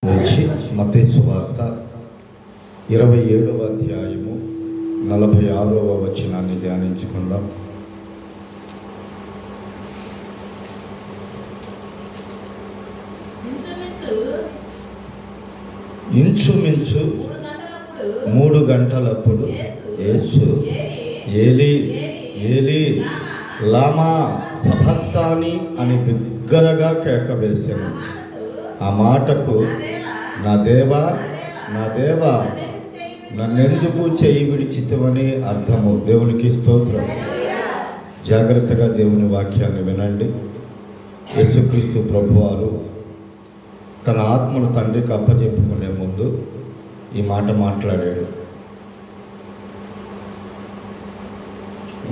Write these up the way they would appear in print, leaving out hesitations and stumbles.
నుంచి మత్తయి సువార్త 27వ అధ్యాయము 46వ వచనాన్ని ధ్యానించుకుందాం. ఇంచుమించు 3 గంటలప్పుడు యేసు ఏలీ ఏలీ లామా సబక్తాని అని బిగ్గరగా కేక వేశాను. ఆ మాటకు నా దేవా నా దేవా నన్నెందుకు చేయి విడిచితివని అర్థము. దేవునికి స్తోత్రం. జాగ్రత్తగా దేవుని వాక్యాన్ని వినండి. యేసుక్రీస్తు ప్రభువారు తన ఆత్మను తండ్రికి అప్పచెప్పుకునే ముందు ఈ మాట మాట్లాడాడు.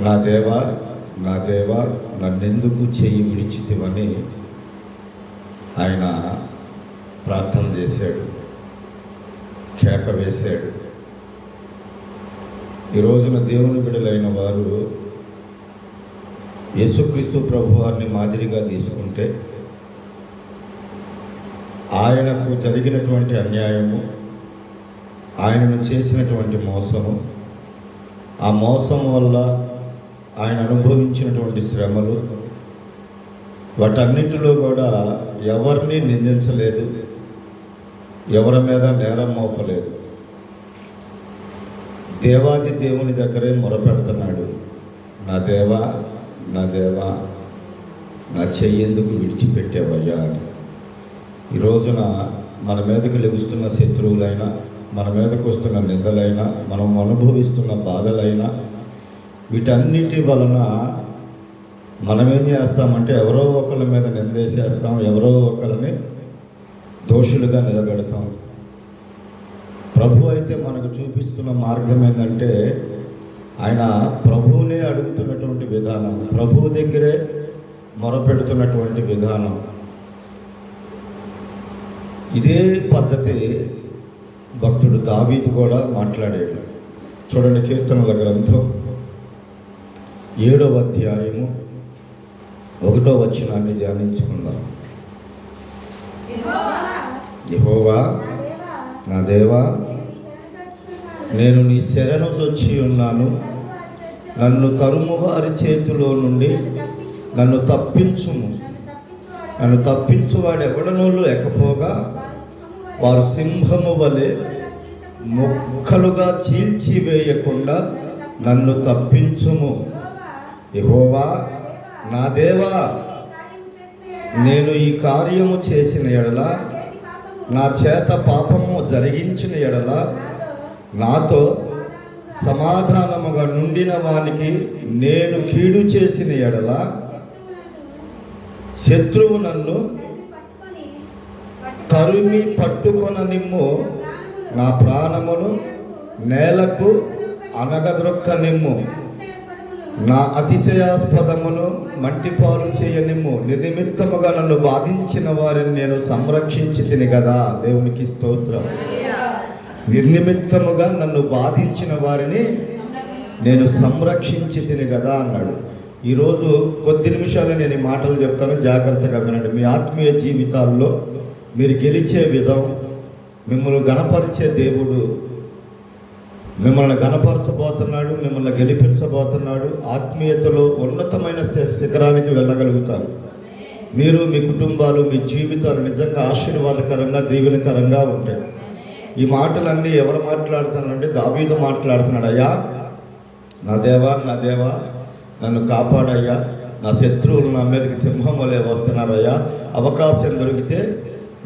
నా దేవా నా దేవా నన్నెందుకు చేయి విడిచితివని ఆయన ప్రార్థన చేశాడు, కేక వేశాడు. ఈ రోజున దేవుని బిడ్డలైన వారు యేసుక్రీస్తు ప్రభువారిని మాదిరిగా తీసుకుంటే ఆయనకు జరిగినటువంటి అన్యాయము, ఆయనను చేసినటువంటి మోసము, ఆ మోసం వల్ల ఆయన అనుభవించినటువంటి శ్రమలు, వాటన్నిటిలో కూడా ఎవరిని నిందించలేదు, ఎవరి మీద నేరం మోపలేదు. దేవాది దేవుని దగ్గరే మొరపెడుతున్నాడు. నా దేవా నా దేవా నా చెయ్యేందుకు విడిచిపెట్టావయ్యా అని. ఈ రోజున మన మీదకు లెగుస్తున్న శత్రువులైనా, మన మీదకు వస్తున్న నిందలైనా, మనం అనుభవిస్తున్న బాధలైనా, వీటన్నిటి వలన మనం ఏం చేస్తామంటే ఎవరో ఒకళ్ళ మీద నిందేసేస్తాం, ఎవరో ఒకరిని దోషులుగా నిలబెడతాం. ప్రభు అయితే మనకు చూపిస్తున్న మార్గం ఏంటంటే ఆయన ప్రభువునే అడుగుతున్నటువంటి విధానం, ప్రభువు దగ్గరే మొరపెడుతున్నటువంటి విధానం. ఇదే పద్ధతి భక్తుడు దావీదు కూడా మాట్లాడాడు. చూడండి, కీర్తనల గ్రంథం 7వ అధ్యాయము 1వ వచనాన్ని ధ్యానించుకుందాం. యెహోవా నా దేవా నేను నీ శరణు వచ్చి ఉన్నాను. నన్ను తరుము వారి చేతిలో నుండి నన్ను తప్పించుము. నన్ను తప్పించువాడు ఎవడనూ లేకపోగా వారు సింహము వలె ముక్కలుగా చీల్చివేయకుండా నన్ను తప్పించుము. యెహోవా నా దేవా నేను ఈ కార్యము చేసిన ఎడల, నా చేత పాపము జరిగించిన ఎడల, నాతో సమాధానముగా నుండిన వానికి నేను కీడు చేసిన ఎడల, శత్రువు నన్ను తరిమి పట్టుకొననిమ్ము, నా ప్రాణమును నేలకు అనగదొక్కనిమ్ము, నా అతిశయాస్పదమును మంటిపాలు చేయనిమ్ము. నిర్నిమిత్తముగా నన్ను బాధించిన వారిని నేను సంరక్షించి తిని కదా. దేవునికి స్తోత్రం. నిర్నిమిత్తముగా నన్ను బాధించిన వారిని నేను సంరక్షించి తిని కదా అన్నాడు. ఈరోజు కొద్ది నిమిషాలు నేను ఈ మాటలు చెప్తాను, జాగ్రత్తగా వినండి. మీ ఆత్మీయ జీవితాల్లో మీరు గెలిచే విధం, మిమ్మల్ని గణపరిచే దేవుడు మిమ్మల్ని గణపరచబోతున్నాడు, మిమ్మల్ని గెలిపించబోతున్నాడు. ఆత్మీయతలో ఉన్నతమైన శిఖరానికి వెళ్ళగలుగుతారు. మీరు, మీ కుటుంబాలు, మీ జీవితాలు నిజంగా ఆశీర్వాదకరంగా, దీవెనకరంగా ఉంటాయి. ఈ మాటలన్నీ ఎవరు మాట్లాడుతున్నారంటే దావీదు మాట్లాడుతున్నాడు. అయ్యా నా దేవా నా దేవా నన్ను కాపాడయ్యా, నా శత్రువులు నా మీదకి సింహం వలె వస్తున్నారయ్యా, అవకాశం దొరికితే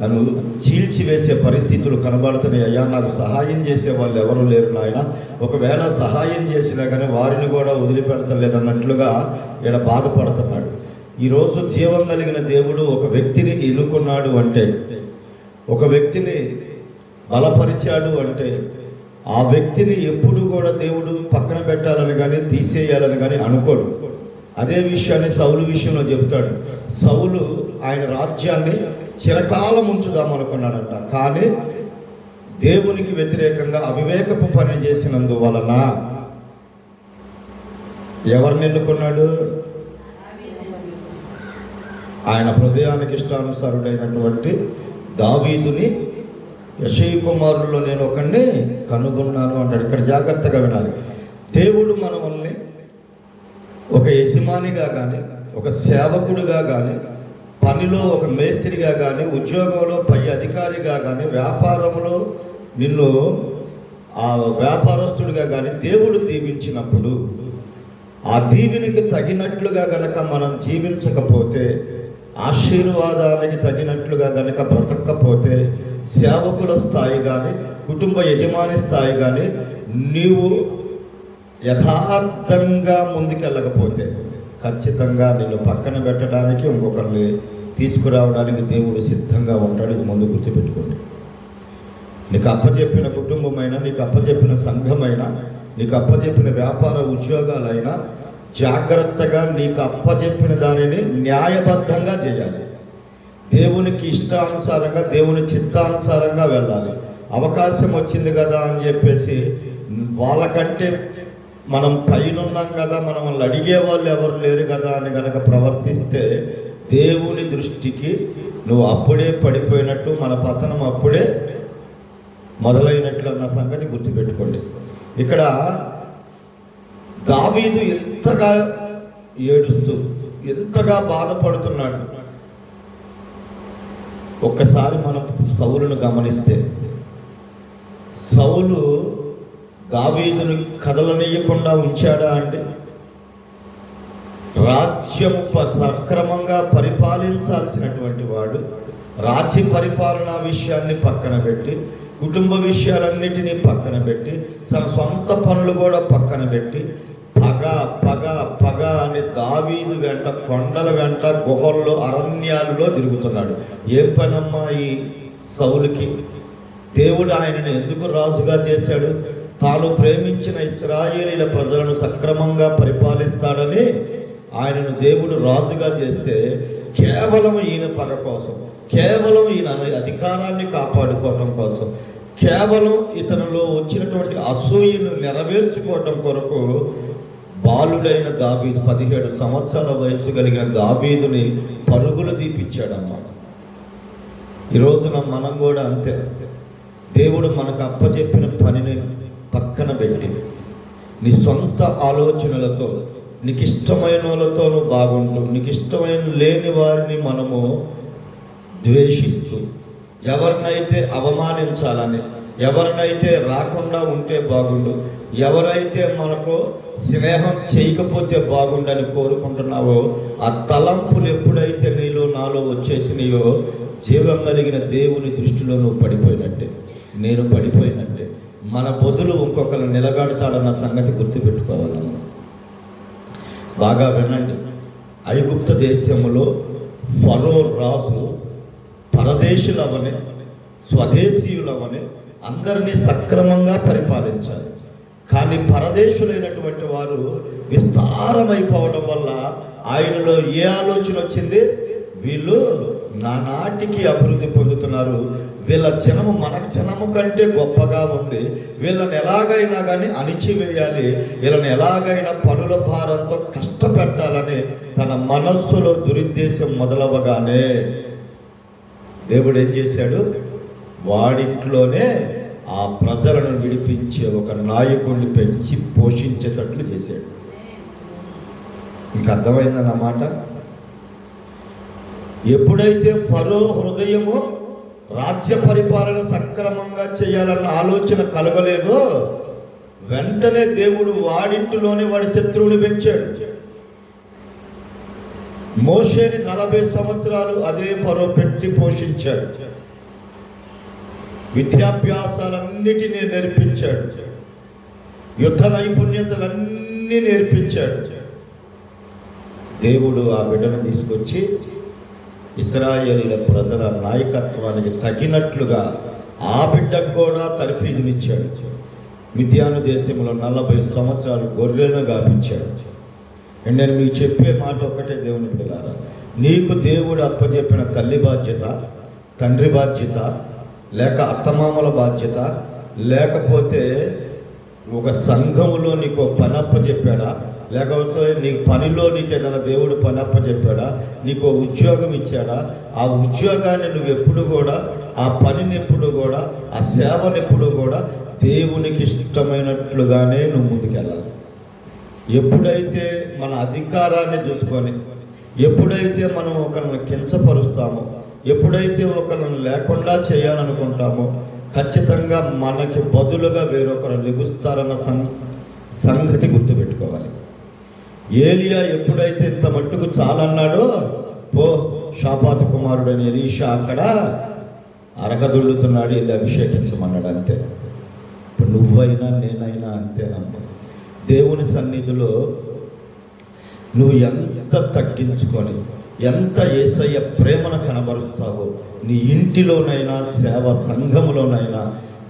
నన్ను చీల్చివేసే పరిస్థితులు కనబడుతున్నాయి అయ్యా, నాకు సహాయం చేసే వాళ్ళు ఎవరు లేరు నాయన, ఒకవేళ సహాయం చేసినా కానీ వారిని కూడా వదిలిపెడతలేదన్నట్లుగా ఈడ బాధపడుతున్నాడు. ఈరోజు జీవం కలిగిన దేవుడు ఒక వ్యక్తిని ఎన్నుకున్నాడు అంటే, ఒక వ్యక్తిని బలపరిచాడు అంటే, ఆ వ్యక్తిని ఎప్పుడు కూడా దేవుడు పక్కన పెట్టాలని కానీ తీసేయాలని కానీ అనుకోడు. అదే విషయాన్ని సౌలు విషయంలో చెబుతాడు. సౌలు ఆయన రాజ్యాన్ని చిరకాలం ఉంచుదామనుకున్నాడంట. కానీ దేవునికి వ్యతిరేకంగా అవివేకపు పని చేసినందువలన ఎవరిని ఎన్నుకున్నాడు? ఆయన హృదయానికి ఇష్టానుసారుడైనటువంటి దావీదుని యెషయి కుమారుల్లో నేను ఒకడిని కనుగొన్నాను అంటాడు. ఇక్కడ జాగ్రత్తగా వినాలి. దేవుడు మనల్ని ఒక యజమానిగా కానీ, ఒక సేవకుడిగా కానీ, పనిలో ఒక మేస్త్రిగా కానీ, ఉద్యోగంలో పై అధికారిగా కానీ, వ్యాపారంలో నిన్ను ఆ వ్యాపారస్తుడిగా కానీ దేవుడు దీవించినప్పుడు ఆ దీవెనికి తగినట్లుగా గనక మనం జీవించకపోతే, ఆశీర్వాదానికి తగినట్లుగా గనక బ్రతకపోతే, సేవకుల స్థాయి కానీ, కుటుంబ యజమాని స్థాయి కానీ నీవు యథార్థంగా ముందుకెళ్ళకపోతే ఖచ్చితంగా నిన్ను పక్కన పెట్టడానికి, ఇంకొకరిని తీసుకురావడానికి దేవుడు సిద్ధంగా ఉంటాడు. ఇది ముందు గుర్తుపెట్టుకోండి. నీకు అప్పచెప్పిన కుటుంబమైనా, నీకు అప్పచెప్పిన సంఘమైనా, నీకు అప్పచెప్పిన వ్యాపార ఉద్యోగాలైనా జాగ్రత్తగా నీకు అప్పచెప్పిన దానిని న్యాయబద్ధంగా చేయాలి. దేవునికి ఇష్టానుసారంగా, దేవుని చిత్తానుసారంగా వెళ్ళాలి. అవకాశం వచ్చింది కదా అని చెప్పేసి వాళ్ళకంటే మనం పైనున్నాం కదా, మనల్ని అడిగే వాళ్ళు ఎవరు లేరు కదా అని కనుక ప్రవర్తిస్తే దేవుని దృష్టికి నువ్వు అప్పుడే పడిపోయినట్టు, మన పతనం అప్పుడే మొదలైనట్లు అన్న సంగతి గుర్తుపెట్టుకోండి. ఇక్కడ దావీదు ఎంతగా ఏడుస్తూ, ఎంతగా బాధపడుతున్నాడు. ఒక్కసారి మనం సౌలును గమనిస్తే, సౌలు దావీదును కదలనీయకుండా ఉంచాడా అండి? రాజ్యము సక్రమంగా పరిపాలించాల్సినటువంటి వాడు రాజ్య పరిపాలనా విషయాన్ని పక్కన పెట్టి, కుటుంబ విషయాలన్నిటినీ పక్కన పెట్టి, తన సొంత పనులు కూడా పక్కన పెట్టి పగ పగ పగ అని దావీదు వెంట, కొండల వెంట, గుహల్లో, అరణ్యాల్లో తిరుగుతున్నాడు. ఏం పనమ్మా ఈ సౌలుకి? దేవుడు ఆయనను ఎందుకు రాజుగా చేశాడు? తాను ప్రేమించిన ఇశ్రాయేలీల ప్రజలను సక్రమంగా పరిపాలిస్తాడని ఆయనను దేవుడు రాజుగా చేస్తే కేవలం ఈయన పగ కోసం, కేవలం ఈయన అధికారాన్ని కాపాడుకోవటం కోసం, కేవలం ఇతనిలో వచ్చినటువంటి అసూయను నెరవేర్చుకోవటం కొరకు బాలుడైన దావీదు, 17 సంవత్సరాల వయసు కలిగిన దావీదుని పరుగులు దీపించాడన్నమాట. ఈ రోజున మనం కూడా అంతే. దేవుడు మనకు అప్పచెప్పిన పనిని పక్కన పెట్టి నీ సొంత ఆలోచనలతో, నీకు ఇష్టమైన వాళ్ళతో నువ్వు బాగుంటూ, నీకు ఇష్టమైన లేని వారిని మనము ద్వేషిస్తూ, ఎవరినైతే అవమానించాలని, ఎవరినైతే రాకుండా ఉంటే బాగుండు, ఎవరైతే మనకు స్నేహం చేయకపోతే బాగుండని కోరుకుంటున్నావో, ఆ తలంపులు ఎప్పుడైతే నీలో నాలో వచ్చేసినాయో జీవం కలిగిన దేవుని దృష్టిలో నువ్వు పడిపోయినట్టే, నేను పడిపోయినట్టే. మన బదులు ఇంకొకరు నిలబెడతాడన్న సంగతి గుర్తుపెట్టుకోవాలన్న. బాగా వినండి. ఐగుప్తు దేశంలో ఫరో రాజు పరదేశులవని, స్వదేశీయులవని అందరినీ సక్రమంగా పరిపాలించాలి. కానీ పరదేశులైనటువంటి వారు విస్తారమైపోవడం వల్ల ఆయనలో ఏ ఆలోచన వచ్చింది? వీళ్ళు నానాటికి అభివృద్ధి పొందుతున్నారు, వీళ్ళ జనము మన జనము కంటే గొప్పగా ఉంది, వీళ్ళని ఎలాగైనా కానీ అణిచివేయాలి, వీళ్ళని ఎలాగైనా పనుల భారంతో కష్టపెట్టాలని తన మనస్సులో దురుద్దేశం మొదలవగానే దేవుడు ఏం చేశాడు? వాడింట్లోనే ఆ ప్రజలను విడిపించే ఒక నాయకుడిని పెంచి పోషించేటట్లు చేశాడు. ఇంకా అర్థమైందన్నమాట. ఎప్పుడైతే ఫరో హృదయము రాజ్య పరిపాలన సక్రమంగా చేయాలన్న ఆలోచన కలగలేదో, వెంటనే దేవుడు వాడింటిలోనే వాడి శత్రువుని పెంచాడు. మోషేని 40 సంవత్సరాలు అదే ఫరో పెట్టి పోషించాడు. విద్యాభ్యాసాలన్నిటినీ నేర్పించాడు, యుద్ధ నైపుణ్యతలన్నీ నేర్పించాడు. దేవుడు ఆ బిడ్డను తీసుకొచ్చి ఇశ్రాయేలీల ప్రజల నాయకత్వానికి తగినట్లుగా ఆ బిడ్డకు కూడా తర్ఫీదునిచ్చాడు. మిద్యాను దేశంలో 40 సంవత్సరాలు గొర్రెలను గాపించాడు. నేను మీకు చెప్పే మాట ఒక్కటే, దేవుని బిడ్డలారా, నీకు దేవుడు అప్పచెప్పిన తల్లి బాధ్యత, తండ్రి బాధ్యత, లేక అత్తమామల బాధ్యత, లేకపోతే ఒక సంఘములో నీకు పని అప్పచెప్పాడా, లేకపోతే నీ పనిలో నీకు ఏదైనా దేవుడు పని అప్పచెప్పాడా, నీకు ఉద్యోగం ఇచ్చాడా, ఆ ఉద్యోగాన్ని నువ్వు ఎప్పుడు కూడా ఆ పనిని ఎప్పుడు కూడా, ఆ సేవను ఎప్పుడు కూడా దేవునికి ఇష్టమైనట్లుగానే నువ్వు ముందుకెళ్ళాలి. ఎప్పుడైతే మన అధికారాన్ని చూసుకొని, ఎప్పుడైతే మనం ఒకరిని కించపరుస్తామో, ఎప్పుడైతే ఒకరిని లేకుండా చేయాలనుకుంటామో, ఖచ్చితంగా మనకి బదులుగా వేరొకరు లెగుస్తారన్న సంగతి గుర్తుపెట్టుకోవాలి. ఏలియా ఎప్పుడైతే ఇంత మట్టుకు చాలన్నాడో, పో షాపాతు కుమారుడని ఎలీషా అక్కడ అరగదుళ్ళుతున్నాడు, వెళ్ళి అభిషేకించమన్నాడు. అంతే. నువ్వైనా నేనైనా అంతేనమ్మా. దేవుని సన్నిధిలో నువ్వు ఎంత తగ్గించుకొని, ఎంత యేసయ్య ప్రేమను కనబరుస్తావో, నీ ఇంటిలోనైనా సేవ సంఘములోనైనా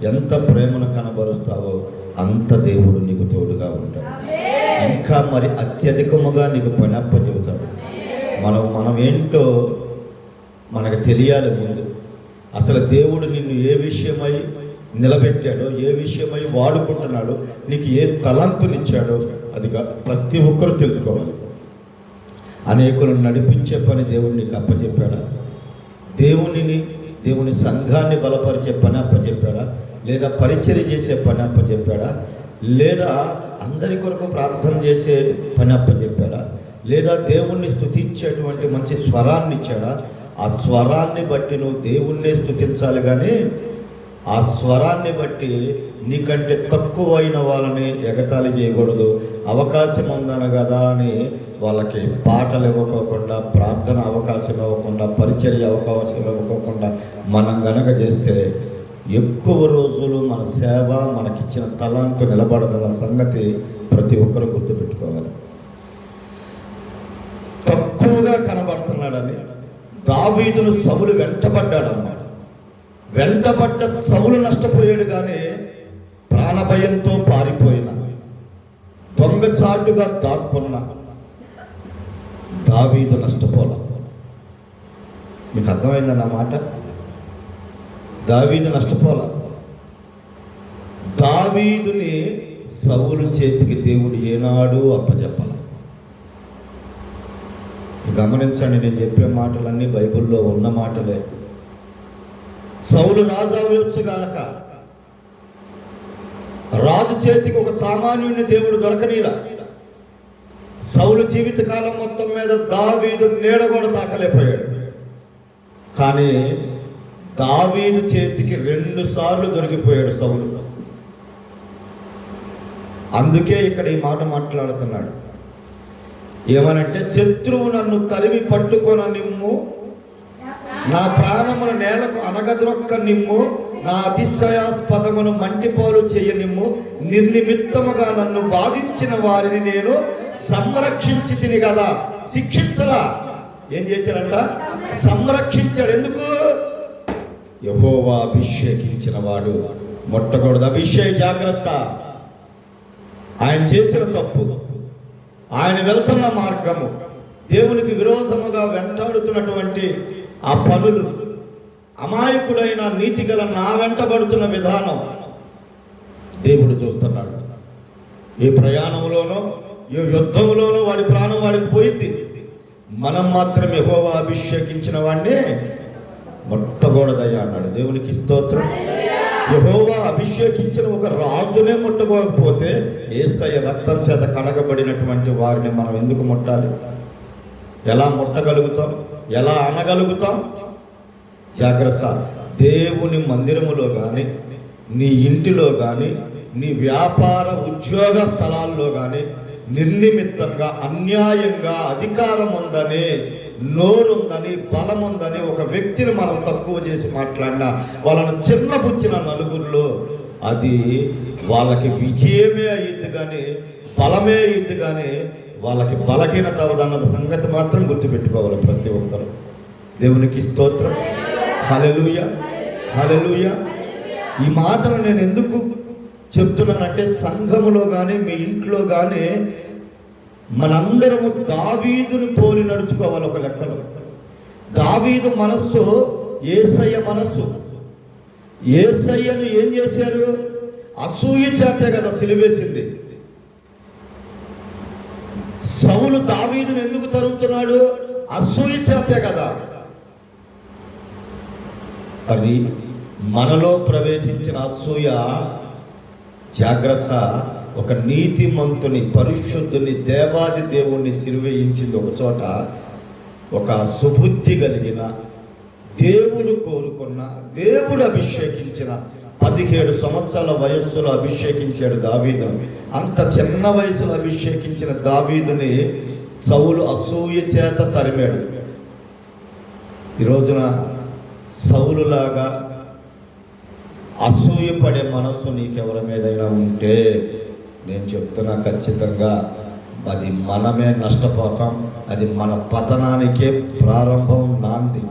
ఎంత ప్రేమను కనబరుస్తావో అంత దేవుడు నీకు తోడుగా ఉంటాడు. ఇంకా మరి అత్యధికముగా నీకు పని అప్పచెబుతాడు. మనం ఏంటో మనకు తెలియాలి ముందు. అసలు దేవుడు నిన్ను ఏ విషయమై నిలబెట్టాడో, ఏ విషయమై వాడుకుంటున్నాడో, నీకు ఏ తలంతునిచ్చాడో అది ప్రతి ఒక్కరూ తెలుసుకోవాలి. అనేకులను నడిపించే పని దేవుడు నీకు అప్పచెప్పాడా? దేవుని సంఘాన్ని బలపరిచే పని అప్పచెప్పాడా? లేదా పరిచర్య చేసే పని అప్పచెప్పాడా? లేదా అందరి కొరకు ప్రార్థన చేసే పని అప్పచెప్పాడా? లేదా దేవుణ్ణి స్తుతించేటువంటి మంచి స్వరాన్ని ఇచ్చాడా? ఆ స్వరాన్ని బట్టి నువ్వు దేవుణ్ణే స్తుతించాలి, కానీ ఆ స్వరాన్ని బట్టి నీకంటే తక్కువైన వాళ్ళని ఎగతాళి చేయకూడదు. అవకాశం ఉందన కదా అని వాళ్ళకి పాటలు ఇవ్వకోకుండా, ప్రార్థన అవకాశం ఇవ్వకుండా, పరిచర్య అవకాశం ఇవ్వకోకుండా మనం గనక చేస్తే ఎక్కువ రోజులు మన సేవ, మనకిచ్చిన తలాంతు నిలబడదన్న సంగతి ప్రతి ఒక్కరు గుర్తుపెట్టుకోవాలి. తక్కువగా కనబడుతున్నాడని దావీదును సౌలు వెంటబడ్డాడన్నాడు. వెంటబడ్డ సౌలు నష్టపోయాడు, కానీ ప్రాణభయంతో పారిపోయిన, దొంగచాటుగా దాక్కున్న దావీదు నష్టపోల. మీకు అర్థమైందన్న మాట? దావీదు నష్టపోల. దావీదుని సౌలు చేతికి దేవుడు ఏనాడు అప్పచెప్పాల. గమనించండి, నేను చెప్పే మాటలన్నీ బైబిల్లో ఉన్న మాటలే. సౌలు రాజు అవ్వచ్చుగాక, రాజు చేతికి ఒక సామాన్యుని దేవుడు దొరకనీలా. సౌలు జీవితకాలం మొత్తం మీద దావీదు నీడ కూడా తాకలేకపోయాడు. కానీ దావీదు చేతికి 2 సార్లు దొరికిపోయాడు సౌలు. అందుకే ఇక్కడ ఈ మాట మాట్లాడుతున్నాడు. ఏమనంటే, శత్రువు నన్ను తరిమి పట్టుకొన నిమ్ము, నా ప్రాణమును నేలకు అనగద్రొక్క నిమ్ము, నా అతిశయాస్పదమును మంటిపాలు చేయనిమ్ము, నిర్నిమిత్తముగా నన్ను బాధించిన వారిని నేను సంరక్షించి తిని కదా. శిక్షించలా, ఏం చేశాడంట? సంరక్షించాడు. ఎందుకు? యెహోవా అభిషేకించిన వాడు ముట్టకూడదు. అభిషేక్ జాగ్రత్త. ఆయన చేసిన తప్పు, ఆయన వెళ్తున్న మార్గము, దేవునికి విరోధముగా వెంటాడుతున్నటువంటి ఆ పనులు, అమాయకుడైన నీతిగల నా వెంటబడుతున్న విధానం దేవుడు చూస్తున్నాడు. ఏ ప్రయాణంలోనో, ఏ యుద్ధంలోనో వాడి ప్రాణం వాడికి పోయింది. మనం మాత్రం యెహోవా అభిషేకించిన వాడిని ముట్టకూడదయ్యా అన్నాడు. దేవునికి స్తోత్రం. యెహోవా అభిషేకించిన ఒక రాజునే ముట్టకపోతే యేసయ్య రక్తం చేత కడగబడినటువంటి వారిని మనం ఎందుకు ముట్టాలి? ఎలా ముట్టగలుగుతాం? ఎలా అనగలుగుతాం? జాగ్రత్త. దేవుని మందిరములో కానీ, నీ ఇంటిలో కానీ, నీ వ్యాపార ఉద్యోగ స్థలాల్లో కానీ నిర్నిమిత్తంగా, అన్యాయంగా, అధికారం ఉందని, నోరుందని, బలం ఉందని ఒక వ్యక్తిని మనం తక్కువ చేసి మాట్లాడినా, వాళ్ళను చిన్నపుచ్చిన నలుగురిలో అది వాళ్ళకి విజయమే అయ్యింది, కానీ బలమే అయ్యింది, కానీ వాళ్ళకి బలహీనత అవదన్న సంగతి మాత్రం గుర్తుపెట్టుకోవాలి ప్రతి ఒక్కరు. దేవునికి స్తోత్రం. హల్లెలూయా, హల్లెలూయా. ఈ మాటలు నేను ఎందుకు చెప్తున్నానంటే, సంఘములో కానీ, మీ ఇంట్లో కానీ మనందరము దావీదుని పోలి నడుచుకోవాలి. ఒక లెక్కలో దావీదు మనస్సు యేసయ్య మనస్సు. యేసయ్యను ఏం చేశారు? అసూయ చేతే కదా సిలువేసింది. సౌలు దావీదును ఎందుకు తరుముతున్నాడు? అసూయ చేతే కదా. మరి మనలో ప్రవేశించిన అసూయ జాగ్రత్త, ఒక నీతిమంతుని, పరిశుద్ధుని, దేవాది దేవుణ్ణి సిలువేయించింది ఒక చోట. ఒక సుబుద్ధి కలిగిన, దేవుడు కోరుకున్న, దేవుడు అభిషేకించిన 17 సంవత్సరాల వయస్సులో అభిషేకించాడు దావీదును. అంత చిన్న వయసులో అభిషేకించిన దావీదుని సౌలు అసూయ చేత తరిమాడు. ఈ రోజున సౌలులాగా అసూయపడే మనస్సు నీకెవరి మీదైనా ఉంటే నేను చెప్తున్నా, ఖచ్చితంగా అది మనమే నష్టపోతాం. అది మన పతనానికే ప్రారంభం, నాంది.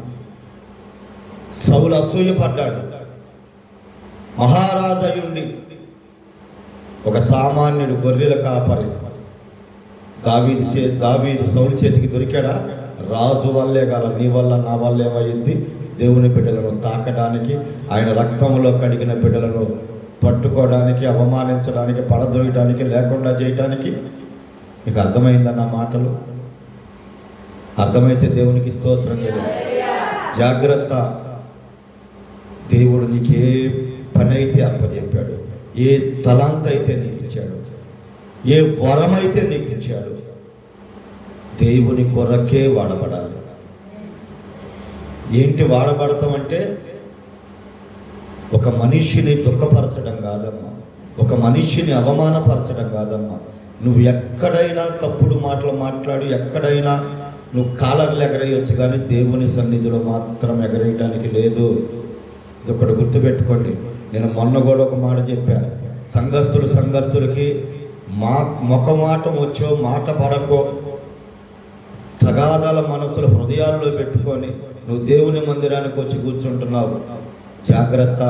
సౌలు అసూయపడ్డాడు. మహారాజయుండి ఒక సామాన్యుడు గొర్రెల కాపరి దావీదు సౌలు చేతికి దొరికాడా? రాజు వల్లే కాల, నీ వల్ల నా వల్ల ఏమైంది? దేవుని బిడ్డలను తాకడానికి, ఆయన రక్తంలో కడిగిన బిడ్డలను పట్టుకోవడానికి, అవమానించడానికి, పడదోయటానికి, లేకుండా చేయటానికి. మీకు అర్థమైందన్న మాటలు? అర్థమైతే దేవునికి స్తోత్రం లేదు. జాగ్రత్త. దేవుడు నీకు ఏ పని అయితే అప్పచెప్పాడు, ఏ తలాంత అయితే నీకు ఇచ్చాడు, ఏ వరం అయితే నీకు ఇచ్చాడు, దేవుని కొరకే వాడబడాలి. ఏంటి వాడబడతామంటే, ఒక మనిషిని దుఃఖపరచడం కాదమ్మా, ఒక మనిషిని అవమానపరచడం కాదమ్మా. నువ్వు ఎక్కడైనా తప్పుడు మాటలు మాట్లాడు, ఎక్కడైనా నువ్వు కాలర్లు ఎగరేయచ్చు, కానీ దేవుని సన్నిధిలో మాత్రం ఎగరేయటానికి లేదు. ఇది ఒకటి గుర్తుపెట్టుకోండి. నేను మొన్న కూడా ఒక మాట చెప్పాను, సంఘస్థులకి మాట వచ్చో, మాట పడకో, తగాదాల మనసులు హృదయాల్లో పెట్టుకొని నువ్వు దేవుని మందిరానికి వచ్చి కూర్చుంటున్నావు. జాగ్రత్త,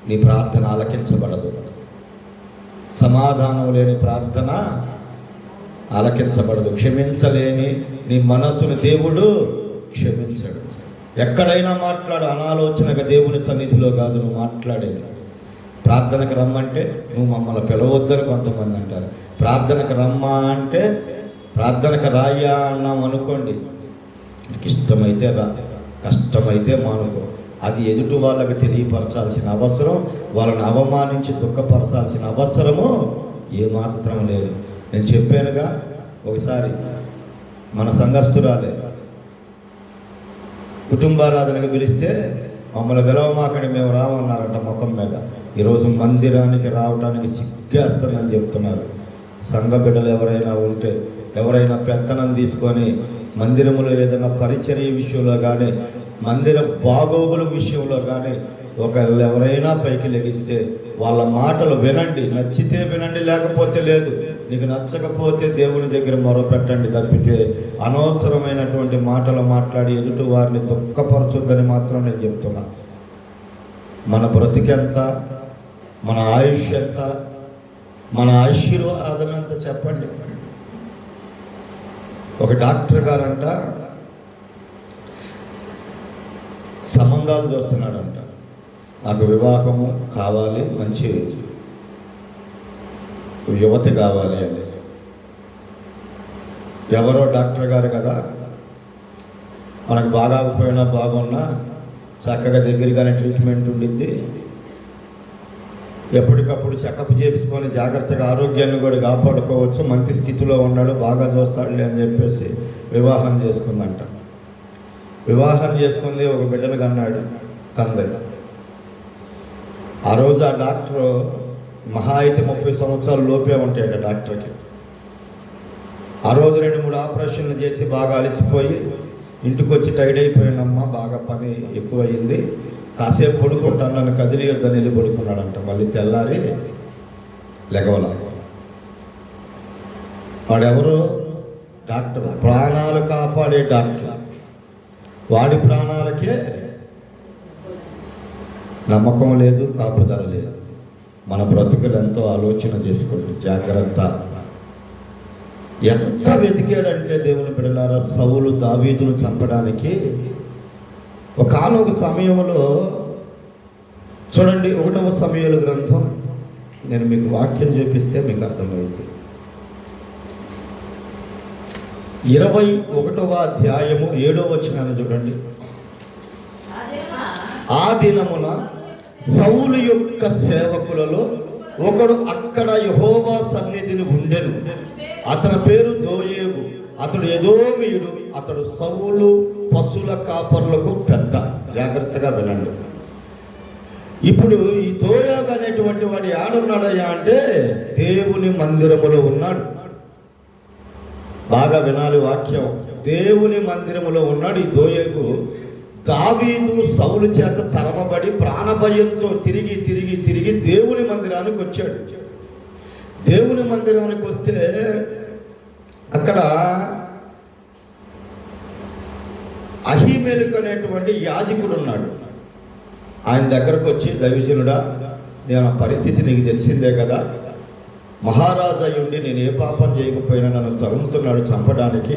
నీ ప్రార్థన ఆలకించబడదు. సమాధానం లేని ప్రార్థన ఆలకించబడదు. క్షమించలేని నీ మనస్సును దేవుడు క్షమించడు. ఎక్కడైనా మాట్లాడు, అనాలోచనగా దేవుని సన్నిధిలో కాదు నువ్వు మాట్లాడేది. ప్రార్థనకు రమ్మంటే నువ్వు మమ్మల్ని పిలవద్దని కొంతమంది అంటారు. ప్రార్థనకు రమ్మా అంటే ప్రార్థనకు రాయ్యా అన్నాం అనుకోండి, నీకు ఇష్టమైతే రా, కష్టమైతే మానుకో. అది ఎదుటి వాళ్ళకి తెలియపరచాల్సిన అవసరం, వాళ్ళని అవమానించి దుఃఖపరచాల్సిన అవసరము ఏమాత్రం లేదు. నేను చెప్పానుగా, ఒకసారి మన సంఘస్థురాలే కుటుంబారాధనకు పిలిస్తే మమ్మల్ని పిలవమాకని మేము రామన్నారంట ముఖం మీద. ఈరోజు మందిరానికి రావడానికి సిగ్గేస్తానని చెప్తున్నారు. సంఘ బిడ్డలు ఎవరైనా ఉంటే, ఎవరైనా పెత్తనం తీసుకొని మందిరములో ఏదైనా పరిచర్య విషయంలో కానీ, మందిర బాగోగుల విషయంలో కానీ ఒకళ్ళు ఎవరైనా పైకి లెగిస్తే వాళ్ళ మాటలు వినండి. నచ్చితే వినండి, లేకపోతే లేదు. నీకు నచ్చకపోతే దేవుని దగ్గర మొరపెట్టండి తప్పితే అనవసరమైనటువంటి మాటలు మాట్లాడి ఎదుటి వారిని దుఃఖపరచొద్దని మాత్రం నేను చెప్తున్నా. మన బ్రతికెంత, మన ఆయుష్ ఎంత, మన ఆశీర్వాదం ఎంత చెప్పండి. ఒక డాక్టర్ గారంట సంబంధాలు చూస్తున్నాడంట. నాకు వివాహము కావాలి, మంచి యువతి కావాలి అని. ఎవరో డాక్టర్ గారు కదా, మనకు బాగాకపోయినా బాగున్నా చక్కగా దగ్గరగానే ట్రీట్మెంట్ ఉండిద్ది, ఎప్పటికప్పుడు చెకప్ చేసుకొని జాగ్రత్తగా ఆరోగ్యాన్ని కూడా కాపాడుకోవచ్చు, మంచి స్థితిలో ఉన్నాడు, బాగా చూస్తాడులే అని చెప్పేసి వివాహం చేసుకుందంట. వివాహం చేసుకుంది, ఒక బిడ్డను కన్నాడు, కంది. ఆ రోజు ఆ డాక్టరు మహా అయితే 30 సంవత్సరాల లోపే ఉంటాడు డాక్టర్కి. ఆ రోజు 2-3 ఆపరేషన్లు చేసి బాగా అలసిపోయి ఇంటికి వచ్చి టైడ్ అయిపోయినమ్మా, బాగా పని ఎక్కువ అయింది, కాసేపు పడుకుంటాను, నన్ను కదిలియొద్దని వెళ్ళి పడుకున్నాడంట. మళ్ళీ తెల్లారి లెగవల. వాడెవరు? డాక్టర్, ప్రాణాలు కాపాడే డాక్టర్. వాడి ప్రాణాలకే నమ్మకం లేదు, కాపుదల లేదు. మన బ్రతుకులు ఎంతో ఆలోచన చేసుకోండి, జాగ్రత్త. ఎంత వెతికాడంటే దేవుని బిడ్డలారా, సౌలు దావీదును చంపడానికి ఒకానొక సమయంలో చూడండి. 1వ సమూయేలు గ్రంథం, నేను మీకు వాక్యం చూపిస్తే మీకు అర్థమవుతుంది. 21వ అధ్యాయము 7వ వచనాన్ని చూడండి. ఆ దినమున సౌలు యొక్క సేవకులలో ఒకడు అక్కడ యెహోవా సన్నిధిని ఉండెను. అతని పేరు దోయేగు. అతడు ఎదోమీయుడు. అతడు సౌలు పశువుల కాపరులకు పెద్ద. జాగ్రత్తగా వినండి. ఇప్పుడు ఈ దోయేగు అనేటువంటి వాడు ఏడున్నాడయ్యా అంటే దేవుని మందిరములో ఉన్నాడు. బాగా వినాలి వాక్యం. దేవుని మందిరములో ఉన్నాడు ఈ దోయేగు. దావీదు సౌలు చేత తరమబడి ప్రాణభయంతో తిరిగి తిరిగి తిరిగి దేవుని మందిరానికి వచ్చాడు. దేవుని మందిరానికి వస్తే అక్కడ అహీమెలెకు అనేటువంటి యాజకుడు ఉన్నాడు. ఆయన దగ్గరకు వచ్చి, దైవజనుడా, నేను ఆ పరిస్థితి నీకు తెలిసిందే కదా, మహారాజు అయ్యుండి నేను ఏ పాపం చేయకపోయినా నన్ను తరుముతున్నాడు చంపడానికి.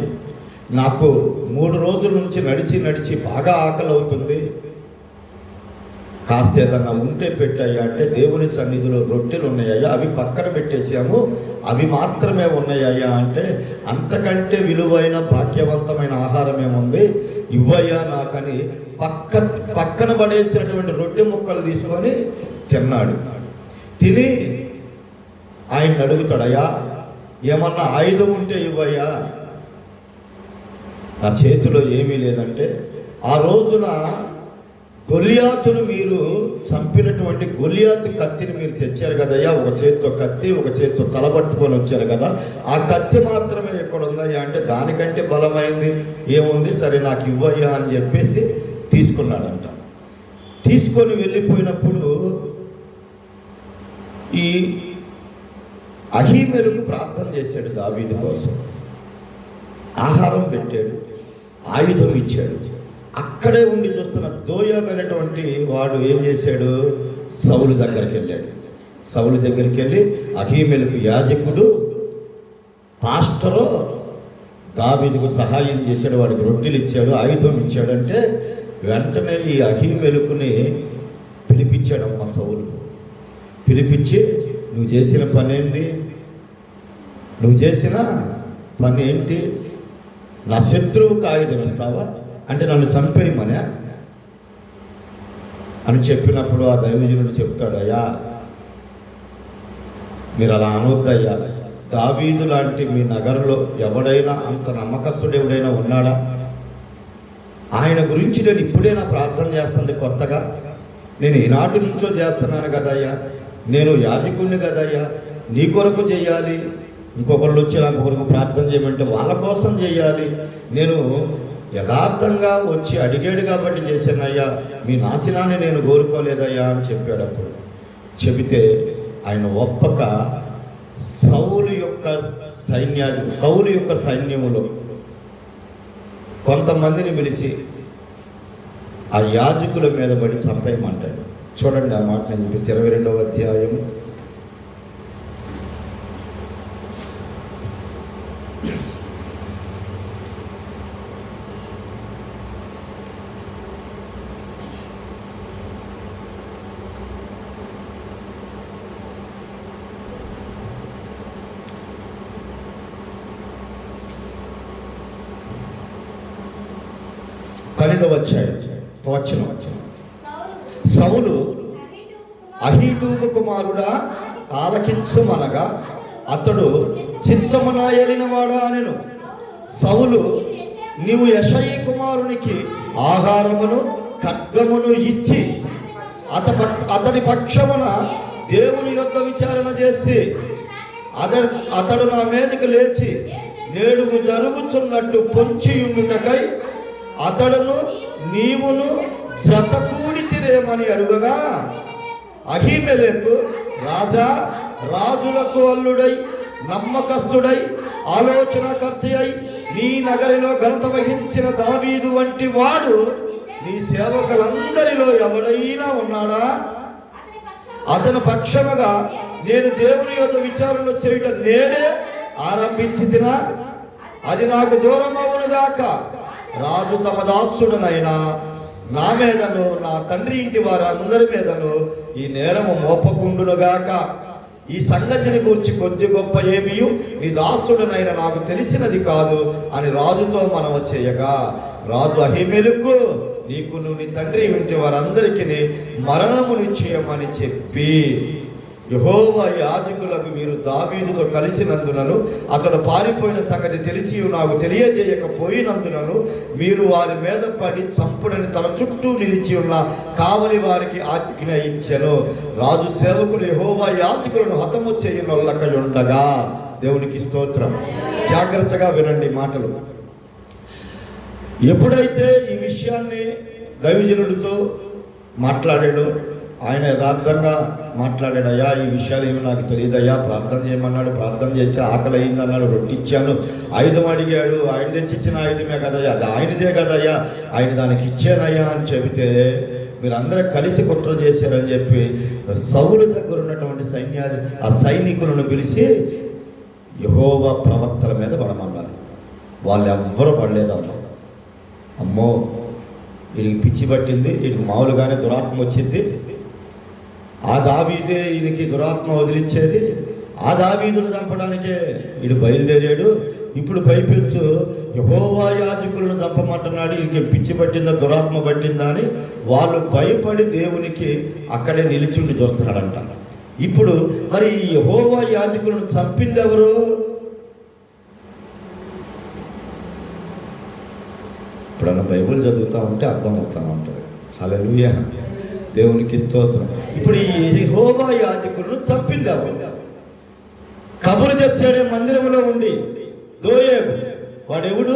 నాకు 3 రోజుల నుంచి నడిచి నడిచి బాగా ఆకలి అవుతుంది, కాస్త ఏదన్నా ఉంటే పెట్టాయా అంటే దేవుని సన్నిధిలో రొట్టెలు ఉన్నాయా, అవి పక్కన పెట్టేసాము, అవి మాత్రమే ఉన్నాయా అంటే అంతకంటే విలువైన భాగ్యవంతమైన ఆహారం ఏముంది, ఇవ్వయ్యా నాకని పక్కన పడేసినటువంటి రొట్టె ముక్కలు తీసుకొని తిన్నాడు. తిని ఆయన అడుగుతాడయ్యా, ఏమన్నా ఆయుధం ఉంటే ఇవ్వయ్యా, నా చేతిలో ఏమీ లేదంటే, ఆ రోజున గొలియాతును మీరు చంపినటువంటి గొలియాతు కత్తిని మీరు తెచ్చారు కదయ్యా, ఒక చేతితో కత్తి ఒక చేతితో తలబట్టుకొని వచ్చారు కదా, ఆ కత్తి మాత్రమే ఎక్కడ ఉందయ్యా అంటే దానికంటే బలమైంది ఏముంది, సరే నాకు ఇవ్వయ్యా అని చెప్పేసి తీసుకున్నాడంట. తీసుకొని వెళ్ళిపోయినప్పుడు ఈ అహీమెలెకు ప్రార్థన చేశాడు దావీదు కోసం. ఆహారం పెట్టాడు, ఆయుధం ఇచ్చాడు. అక్కడే ఉండి చూస్తున్న దోయేగు అనేటువంటి వాడు ఏం చేశాడు, సౌలు దగ్గరికి వెళ్ళాడు. సౌలు దగ్గరికి వెళ్ళి అహీమెలెకు యాజకుడు పాస్టరు దావీదుకు సహాయం చేశాడు, వాడికి రొట్టెలు ఇచ్చాడు, ఆయుధం ఇచ్చాడంటే వెంటనే ఈ అహీమెలెకుని పిలిపించాడమ్మ సౌలు. పిలిపించి, నువ్వు చేసిన పని ఏంది, నువ్వు చేసిన పని ఏంటి, నా శత్రువుకు ఆయుధం ఇస్తావా అంటే నన్ను చంపేయమనే అని చెప్పినప్పుడు ఆ దైవజనుడు చెప్తాడు, అయ్యా మీరు అలా అనొద్దయ్యా, దావీదు లాంటి మీ నగరంలో ఎవడైనా అంత నమ్మకస్తుడు ఎవడైనా ఉన్నాడా, ఆయన గురించి నేను ఇప్పుడైనా ప్రార్థన చేస్తుంది కొత్తగా, నేను ఈనాటి నుంచో చేస్తున్నాను కదయ్యా, నేను యాజకుడిని కదయ్యా, నీ కొరకు చేయాలి, ఇంకొకళ్ళు వచ్చి నాకు కొరకు ప్రార్థన చేయమంటే వాళ్ళ కోసం చేయాలి, నేను యథార్థంగా వచ్చి అడిగాడు కాబట్టి చేశానయ్యా, మీ నాశనాన్ని నేను కోరుకోలేదయ్యా అని చెప్పాడు. అప్పుడు చెబితే ఆయన ఒప్పక సౌలు యొక్క సైన్యములో కొంతమందిని పిలిచి ఆ యాజకుల మీద పడి చంపేయమంటాడు. చూడండి ఆ మాట నేను చూపిస్తే 22వ అధ్యాయం 12వ వచనం. సౌలు అహీటూబు కుమారుడా ఆలకించుమనగా అతడు చిత్తమున ఏలినవాడా అనెను. సౌలు, నీవు యెషయి కుమారునికి ఆహారమును ఖడ్గమును ఇచ్చి అతని పక్షమున దేవుని యొద్ద విచారణ చేసి అతడు నా మీదకి లేచి నేడు జరుగుచున్నట్టు పొంచియుండుటకై అతడును నీవును జతకూడితిరేమని అడుగగా, అహీమెలెకు రాజులకు అల్లుడై నమ్మకస్తుడై ఆలోచనకర్త అయి నీ నగరిలో ఘనత వహించిన దావీదు వంటి వాడు నీ సేవకులందరిలో ఎవడైనా ఉన్నాడా, అతని పక్షముగా నేను దేవుని యొద్ద విచారణ చేయుట నేనే ఆరంభించితినా, అది నాకు దూరం అవునుగాక. రాజు తమ దాసుడునైనా నా మీదను నా తండ్రి ఇంటి వారు అందరి మీదను ఈ నేరము మోపకుండునుగాక. ఈ సంగతిని గురించి కొద్ది గొప్ప ఏమియు నీ దాసుడునైనా నాకు తెలిసినది కాదు అని రాజుతో మనవి చేయగా, రాజు అహీమెలెకు నీకును నీ తండ్రి ఉంటే వారందరికీ మరణము నిశ్చయమని చెప్పి, యెహోవా యాజకులకు మీరు దావీదుతో కలిసినందునను అతడు పారిపోయిన సంగతి తెలిసి నాకు తెలియజేయకపోయినందునను మీరు వారి మీద పడి చంపుడని తన చుట్టూ నిలిచి ఉన్న కావలి వారికి ఆజ్ఞ ఇచ్చెను. రాజు సేవకులు యెహోవా యాజకులను హతము చేయనొల్లక ఉండగా, దేవునికి స్తోత్రం. జాగ్రత్తగా వినండి మాటలు. ఎప్పుడైతే ఈ విషయాన్ని దైవజనుడితో మాట్లాడాడో, ఆయన యథార్థంగా మాట్లాడాడు. అయ్యా, ఈ విషయాలు ఏమి నాకు తెలియదయ్యా, ప్రార్థన చేయమన్నాడు, ప్రార్థన చేసి ఆకలి అయిందన్నాడు, రొట్టి ఇచ్చాను, ఆయుధం అడిగాడు, ఆయన తెచ్చిచ్చిన ఆయుధమే కదయ్యా, అది ఆయనదే కదయ్యా, ఆయన దానికి ఇచ్చానయ్యా అని చెబితే మీరందరూ కలిసి కుట్ర చేశారని చెప్పి సౌలు దగ్గర ఉన్నటువంటి ఆ సైనికులను పిలిచి యెహోవా ప్రవక్తల మీద పడమన్నారు. వాళ్ళు ఎవ్వరూ పడలేదమ్మా. అమ్మో, వీడికి పిచ్చి పట్టింది, వీడికి మామూలుగానే దురాత్మ వచ్చింది, ఆ దావీదే ఈయనకి దురాత్మ వదిలిచ్చేది, ఆ దావీదును చంపడానికే వీడు బయలుదేరాడు, ఇప్పుడు పైపెచ్చు యెహోవా యాజకులను చంపమంటున్నాడు, ఈయనకి పిచ్చి పట్టిందా దురాత్మ పట్టిందా అని వాళ్ళు భయపడి దేవునికి అక్కడే నిలిచిండి చూస్తున్నాడంట. ఇప్పుడు మరి ఈ యెహోవా యాజకులను చంపింది ఎవరు? ఇప్పుడన్నా బైబిల్ చదువుతూ ఉంటే అర్థమవుతూ ఉంటుంది. హల్లెలూయా, దేవునికి స్తోత్రం. ఇప్పుడు ఈ యెహోవా యాజకులను చంపింది ఎవరు? కబురు తెచ్చాడే మందిరంలో ఉండి దోయేగు, వాడెవడు?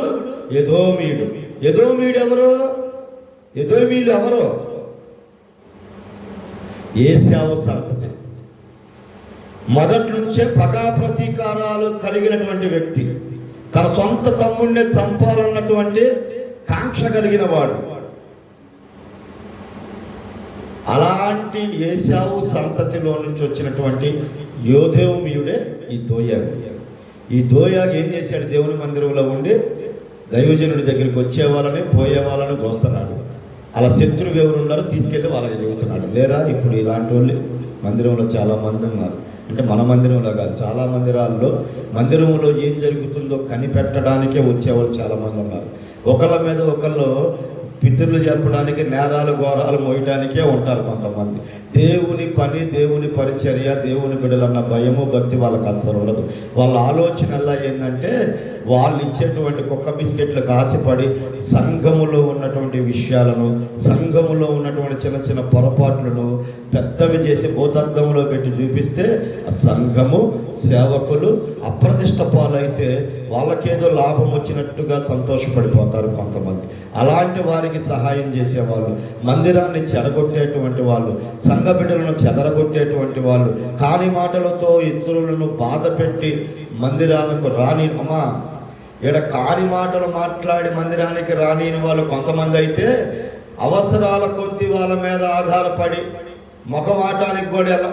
ఎదోమీయుడు. ఎదోమీయుడు ఎవరు? ఎదోమీయులు ఎవరు? ఏశావు సంతతి. మొదటి నుంచే పగా ప్రతీకారాలు కలిగినటువంటి వ్యక్తి, తన సొంత తమ్ముడిని చంపాలన్నటువంటి కాంక్ష కలిగిన వాడు. అలాంటి ఏశావు సంతతిలో నుంచి వచ్చినటువంటి యోధేవుమీయుడే ఈ దోయాగు. ఈ దోయాగు ఏం చేశాడు? దేవుని మందిరంలో ఉండి దైవజనుడి దగ్గరికి వచ్చే వాళ్ళని పోయే వాళ్ళని చూస్తున్నాడు. అలా శత్రువు ఎవరు ఉన్నారో తీసుకెళ్ళి వాళ్ళకి చెబుతున్నాడు. లేరా, ఇప్పుడు ఇలాంటి వాళ్ళు మందిరంలో చాలామంది ఉన్నారు. అంటే మన మందిరంలో కాదు, చాలా మందిరంలో ఏం జరుగుతుందో కనిపెట్టడానికే వచ్చేవాళ్ళు చాలామంది ఉన్నారు. ఒకళ్ళ మీద ఒకళ్ళు పితరులు చెప్పడానికి, నేరాలు ఘోరాలు మోయడానికే ఉంటారు కొంతమంది. దేవుని పని, దేవుని పరిచర్య, దేవుని బిడ్డలన్న భయము భక్తి వాళ్ళకి అస్సలు ఉండదు. వాళ్ళ ఆలోచన ఎలా ఏంటంటే వాళ్ళు ఇచ్చేటువంటి కుక్క బిస్కెట్లకు ఆశపడి సంఘములో ఉన్నటువంటి విషయాలను, సంఘములో ఉన్నటువంటి చిన్న చిన్న పొరపాట్లను పెద్దవి చేసి భూతద్దంలో పెట్టి చూపిస్తే ఆ సంఘము, సేవకులు అప్రతిష్ట పాలైతే వాళ్ళకేదో లాభం వచ్చినట్టుగా సంతోషపడిపోతారు కొంతమంది. అలాంటి వారికి సహాయం చేసేవాళ్ళు, మందిరాన్ని చెడగొట్టేటువంటి వాళ్ళు, సంఘ బిడ్డలను చెదరగొట్టేటువంటి వాళ్ళు, కాని మాటలతో ఇతరులను బాధ పెట్టి మందిరాలకు రాని అమ్మా ఈడ కాని మాటలు మాట్లాడి మందిరానికి రానిని వాళ్ళు కొంతమంది అయితే, అవసరాల కొద్దీ వాళ్ళ మీద ఆధారపడి ముఖమాటానికి కూడా ఎలా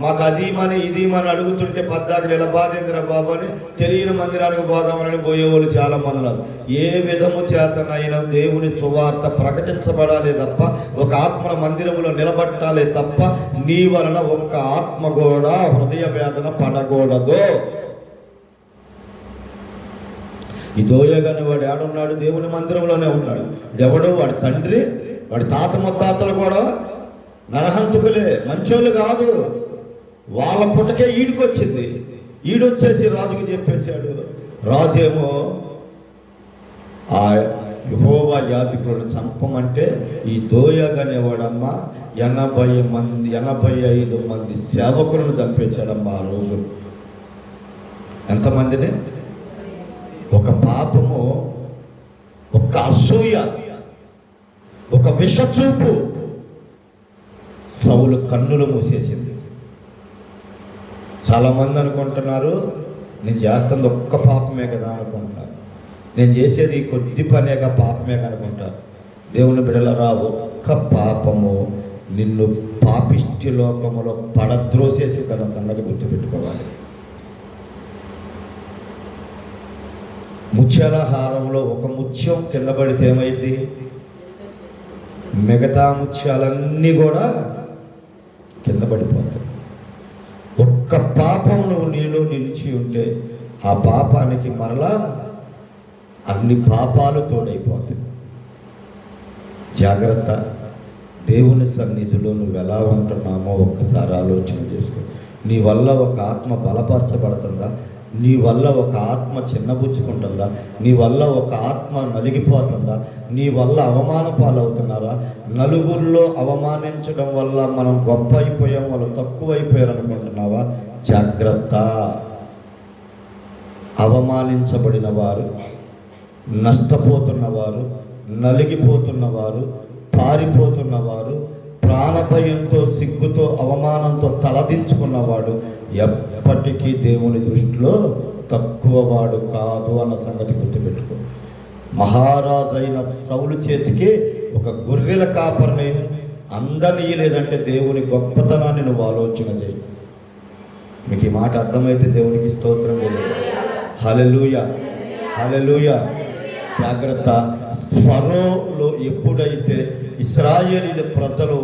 మాకు అదీమని ఇదీమని అడుగుతుంటే పద్దాకులు ఇలా బాధేంద్ర బాబు అని తెలియని మందిరానికి పోదామని పోయేవాళ్ళు చాలా మంది ఉన్నారు. ఏ విధము చేతనైనా దేవుని సువార్త ప్రకటించబడాలి తప్ప, ఒక ఆత్మ మందిరంలో నిలబట్టాలి తప్ప, నీ వలన ఒక్క ఆత్మ కూడా హృదయ వేదన పడకూడదు. ఈ దోయగానే వాడు ఏడున్నాడు? దేవుని మందిరంలోనే ఉన్నాడు. ఎవడు? వాడి తండ్రి, వాడి తాత ముత్తాతలు కూడా నరహంతకులే, మంచోళ్ళు కాదు. వాళ్ళ పుట్టకే ఈడికొచ్చింది. ఈడొచ్చేసి రాజుకు చెప్పేశాడు. రాజేమో ఆ యెహోవా యాజకులను చంపమంటే ఈ దోయగానేవాడమ్మా 85 మంది సేవకులను చంపేశాడమ్మా ఆ రోజు. ఎంతమందిని? ఒక పాపము, ఒక అసూయ, ఒక విషచూపు సౌలు కన్నులు మూసేసింది. చాలామంది అనుకుంటున్నారు నేను చేస్తుంది ఒక్క పాపమే కదా అనుకుంటున్నారు. నేను చేసేది కొద్ది పనేగా పాపమే అనుకుంటారు. దేవుని బిడ్డలారా, ఒక్క పాపము నిన్ను పాపిష్టి లోకములో పడద్రోసేసి తన సంగతి గుర్తుపెట్టుకోవాలి. ముత్యాల హారంలో ఒక ముత్యం కింద పడితే ఏమైంది? మిగతా ముత్యాలన్నీ కూడా కింద పడిపోతాయి. ఒక్క పాపం నువ్వు నీలో నిలిచి ఉంటే ఆ పాపానికి మరలా అన్ని పాపాలు తోడైపోతాయి. జాగ్రత్త. దేవుని సన్నిధిలో నువ్వు ఎలా ఉంటున్నామో ఒక్కసారి ఆలోచన చేసుకో. నీ వల్ల ఒక ఆత్మ బలపరచబడుతుందా? నీ వల్ల ఒక ఆత్మ చిన్నబుచ్చుకుంటుందా? నీ వల్ల ఒక ఆత్మ నలిగిపోతుందా? నీ వల్ల అవమాన పాలవుతున్నారా? నలుగురిలో అవమానించడం వల్ల మనం గొప్ప అయిపోయాం, వాళ్ళు తక్కువ అయిపోయారు అనుకుంటున్నావా? జాగ్రత్త. అవమానించబడిన వారు, నష్టపోతున్నవారు, నలిగిపోతున్నవారు, పారిపోతున్నవారు, ప్రాణభయంతో, సిగ్గుతో, అవమానంతో తలదించుకున్నవాడు ఎప్పటికీ దేవుని దృష్టిలో తక్కువ వాడు కాదు అన్న సంగతి గుర్తుపెట్టుకో. మహారాజైన సౌలు చేతికి ఒక గొర్రెల కాపరిని అందరినీ లేదంటే దేవుని గొప్పతనాన్ని నువ్వు ఆలోచన చేయి. మీకు ఈ మాట అర్థమైతే దేవునికి స్తోత్రం తెలియదు. హల్లెలూయా, హల్లెలూయా. జాగ్రత్త. ఫరోలో ఎప్పుడైతే ఇశ్రాయేలీల ప్రజలు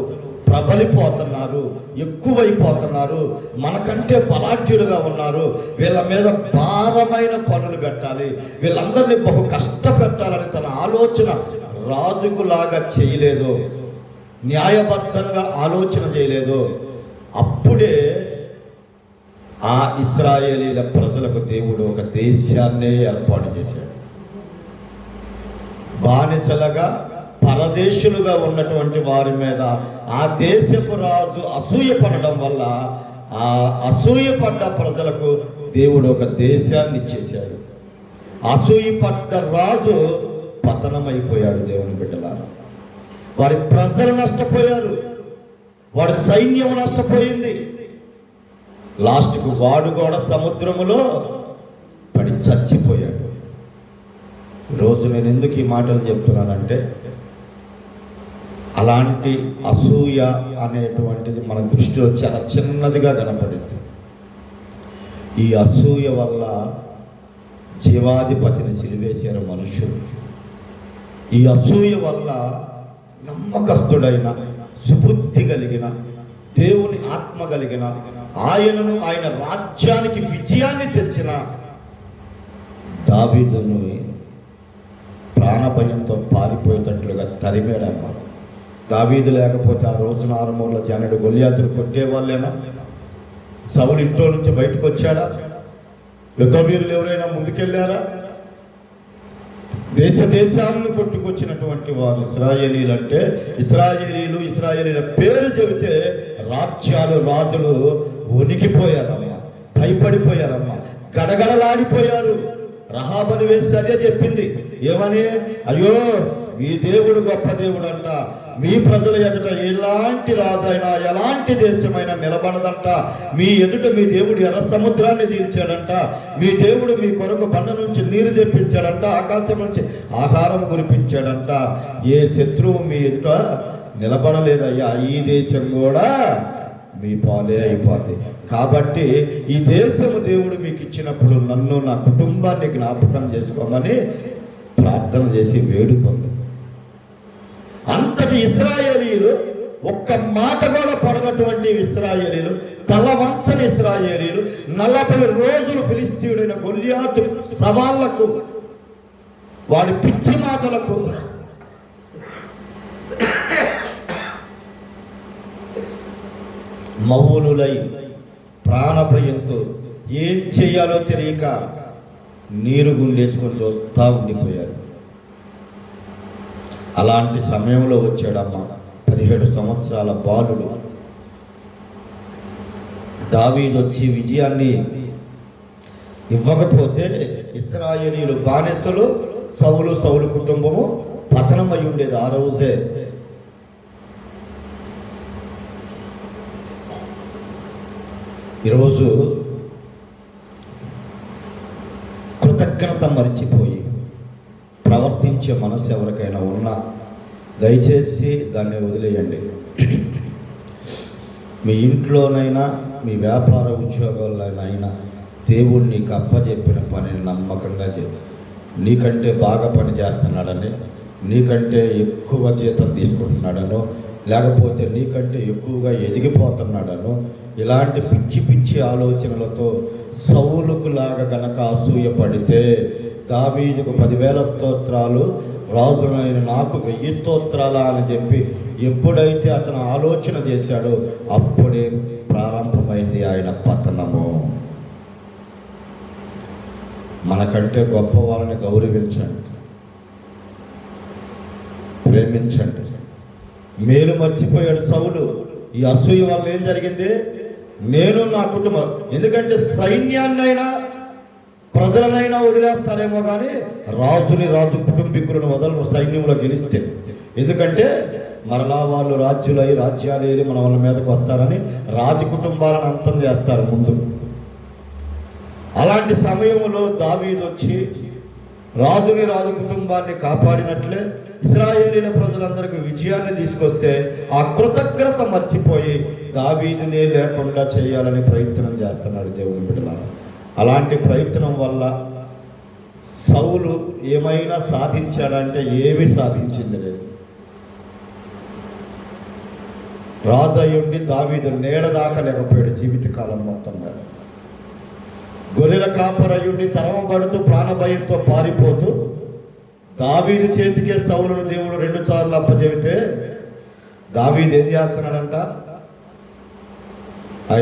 ప్రబలిపోతున్నారు, ఎక్కువైపోతున్నారు, మనకంటే బలాఢ్యులుగా ఉన్నారు, వీళ్ళ మీద భారమైన పనులు పెట్టాలి, వీళ్ళందరినీ బహు కష్టపెట్టాలని తన ఆలోచన రాజుకులాగా చేయలేదు, న్యాయబద్ధంగా ఆలోచన చేయలేదు. అప్పుడే ఆ ఇశ్రాయేలీల ప్రజలకు దేవుడు ఒక దేశాన్నే ఏర్పాటు చేశాడు. బానిసలుగా పరదేశులుగా ఉన్నటువంటి వారి మీద ఆ దేశపు రాజు అసూయపడడం వల్ల ఆ అసూయపడ్డ ప్రజలకు దేవుడు ఒక దేశాన్ని ఇచ్చేశాడు. అసూయపడ్డ రాజు పతనమైపోయాడు. దేవుని బిడ్డలారా, వారి ప్రజలు నష్టపోయారు, వాడి సైన్యం నష్టపోయింది. లాస్ట్కు వాడు కూడా సముద్రములో పడి చచ్చిపోయాడు. ఈరోజు నేను ఎందుకు ఈ మాటలు చెప్తున్నానంటే, అలాంటి అసూయ అనేటువంటిది మన దృష్టిలో చాలా చిన్నదిగా కనపడింది. ఈ అసూయ వల్ల జీవాధిపతిని సిలివేశారు మనుషులు. ఈ అసూయ వల్ల నమ్మకస్తుడైన, సుబుద్ధి కలిగిన, దేవుని ఆత్మ కలిగిన, ఆయనను ఆయన రాజ్యానికి విజయాన్ని తెచ్చిన దావీదును ప్రాణభయంతో పారిపోయేటట్లుగా తరిమేడమ్మ. దావీదు లేకపోతే ఆ రోజున ఆరంభంలో జానుడు గొల్యాతును కొట్టేవాళ్ళేనా? సౌలు ఇంట్లో నుంచి బయటకు వచ్చాడా? యుద్ధవీరులు ఎవరైనా ముందుకెళ్ళారా? దేశాలను కొట్టుకొచ్చినటువంటి వారు ఇశ్రాయేలీలు. అంటే ఇశ్రాయేలీల పేరు చెబితే రాజ్యాలు, రాజులు వణికిపోయారమ్మ, భయపడిపోయారమ్మ, గడగడలాడిపోయారు. రహాబని వేసి అదే చెప్పింది. ఏమని? అయ్యో, మీ దేవుడు గొప్ప దేవుడు అంట, మీ ప్రజల ఎదుట ఎలాంటి రాజైనా, ఎలాంటి దేశమైనా నిలబడదంట, మీ ఎదుట మీ దేవుడు ఎర్ర సముద్రాన్ని తీర్చాడంట, మీ దేవుడు మీ కొరకు బండ నుంచి నీరు తెప్పించాడంట, ఆకాశం నుంచి ఆహారం కురిపించాడంట. ఏ శత్రువు మీ ఎదుట నిలబడలేదయ్యా, ఈ దేశం కూడా మీ పాలే అయిపోద్ది. కాబట్టి ఈ దేశము దేవుడు మీకు ఇచ్చినప్పుడు నన్ను, నా కుటుంబాన్ని జ్ఞాపకం చేసుకోమని ప్రార్థన చేసి వేడుకుంది. అంతటి ఇశ్రాయేలీలు, ఒక్క మాట కూడా పడనటువంటి ఇశ్రాయేలీలు, తల వంచని ఇశ్రాయేలీలు 40 రోజులు ఫిలిస్తీయుడైన గొల్యాతు సవాళ్లకు, వాడి పిచ్చి మాటలకు మౌనులై ప్రాణభయంతో ఏం చేయాలో తెలియక నీరు గుండేసుకొని చూస్తా ఉండిపోయారు. అలాంటి సమయంలో వచ్చాడమ్మ 17 సంవత్సరాల బాలుడు దావీదు వచ్చి విజయాన్ని ఇవ్వకపోతే ఇశ్రాయేలీలు బానిసలు, సౌలు కుటుంబము పతనమై ఉండేది ఆ రోజే. ఈరోజు కృతజ్ఞత మరిచిపోయి ప్రవర్తించే మనసు ఎవరికైనా ఉన్నా దయచేసి దాన్ని వదిలేయండి. మీ ఇంట్లోనైనా, మీ వ్యాపార ఉద్యోగాల్లోనైనా దేవుడు నీకు అప్పచెప్పిన పనిని నమ్మకంగా చేయి. నీకంటే బాగా పని చేస్తున్నాడని, నీకంటే ఎక్కువ జీతం తీసుకుంటున్నాడనో, లేకపోతే నీకంటే ఎక్కువగా ఎదిగిపోతున్నాడనో, ఇలాంటి పిచ్చి ఆలోచనలతో సౌలుకు లాగా గనక అసూయ పడితే, దావీదుకు 10,000 స్తోత్రాలు, రాజునైన నాకు 1000 స్తోత్రాలా అని చెప్పి ఎప్పుడైతే అతను ఆలోచన చేశాడో అప్పుడే ప్రారంభమైంది ఆయన పతనము. మనకంటే గొప్ప వాళ్ళని గౌరవించండి, ప్రేమించండి. మేలు మర్చిపోయాడు సౌలు. ఈ అసూయ వల్ల ఏం జరిగింది? నేను నా కుటుంబం, ఎందుకంటే సైన్యాన్నైనా ప్రజలనైనా వదిలేస్తారేమో కానీ రాజు కుటుంబీకులను వదలరు సైన్యంలో గెలిస్తే. ఎందుకంటే మరలా వాళ్ళు రాజ్యాలు ఏరి మన వాళ్ళ మీదకి వస్తారని రాజు కుటుంబాలను అంతం చేస్తారు ముందు. అలాంటి సమయంలో దావీదు వచ్చి రాజు కుటుంబాన్ని కాపాడినట్లే ఇశ్రాయేలీల ప్రజలందరికీ విజయాన్ని తీసుకొస్తే ఆ కృతజ్ఞత మర్చిపోయి దావీదునే లేకుండా చేయాలని ప్రయత్నం చేస్తున్నాడు దేవుని బిడ్డలారా. అలాంటి ప్రయత్నం వల్ల సౌలు ఏమైనా సాధించాడంటే ఏమీ సాధించింది లేదు. రాజు అయ్యుండి దావీదు నీడ దాకా లేకపోయాడు జీవితకాలం మొత్తంగా. గొర్రెల కాపరయ్యుండి తరమబడుతూ ప్రాణభయంతో పారిపోతూ దావీదు చేతికే సౌలును దేవుడు 2 సార్లు అప్పచెబితే దావీదు ఏం చేస్తున్నాడంట?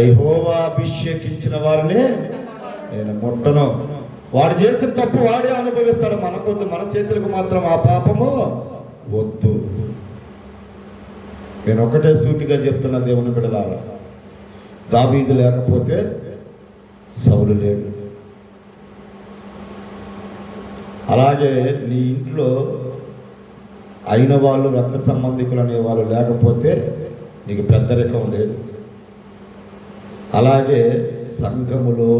యెహోవా అభిషేకించిన వారిని నేను ముట్టను. వాడు చేసిన తప్పు వాడే అనుభవిస్తాడు, మనకొద్దు, మన చేతులకు మాత్రం ఆ పాపము వద్దు. నేను ఒకటే సూటిగా చెప్తున్నా దేవుని బిడ్డలారా, దావీదు లేకపోతే సౌలు లేడు. అలాగే నీ ఇంట్లో అయిన వాళ్ళు, రక్త సంబంధికులు అనే వాళ్ళు లేకపోతే నీకు పెద్దరికం లేదు. అలాగే సంఘములో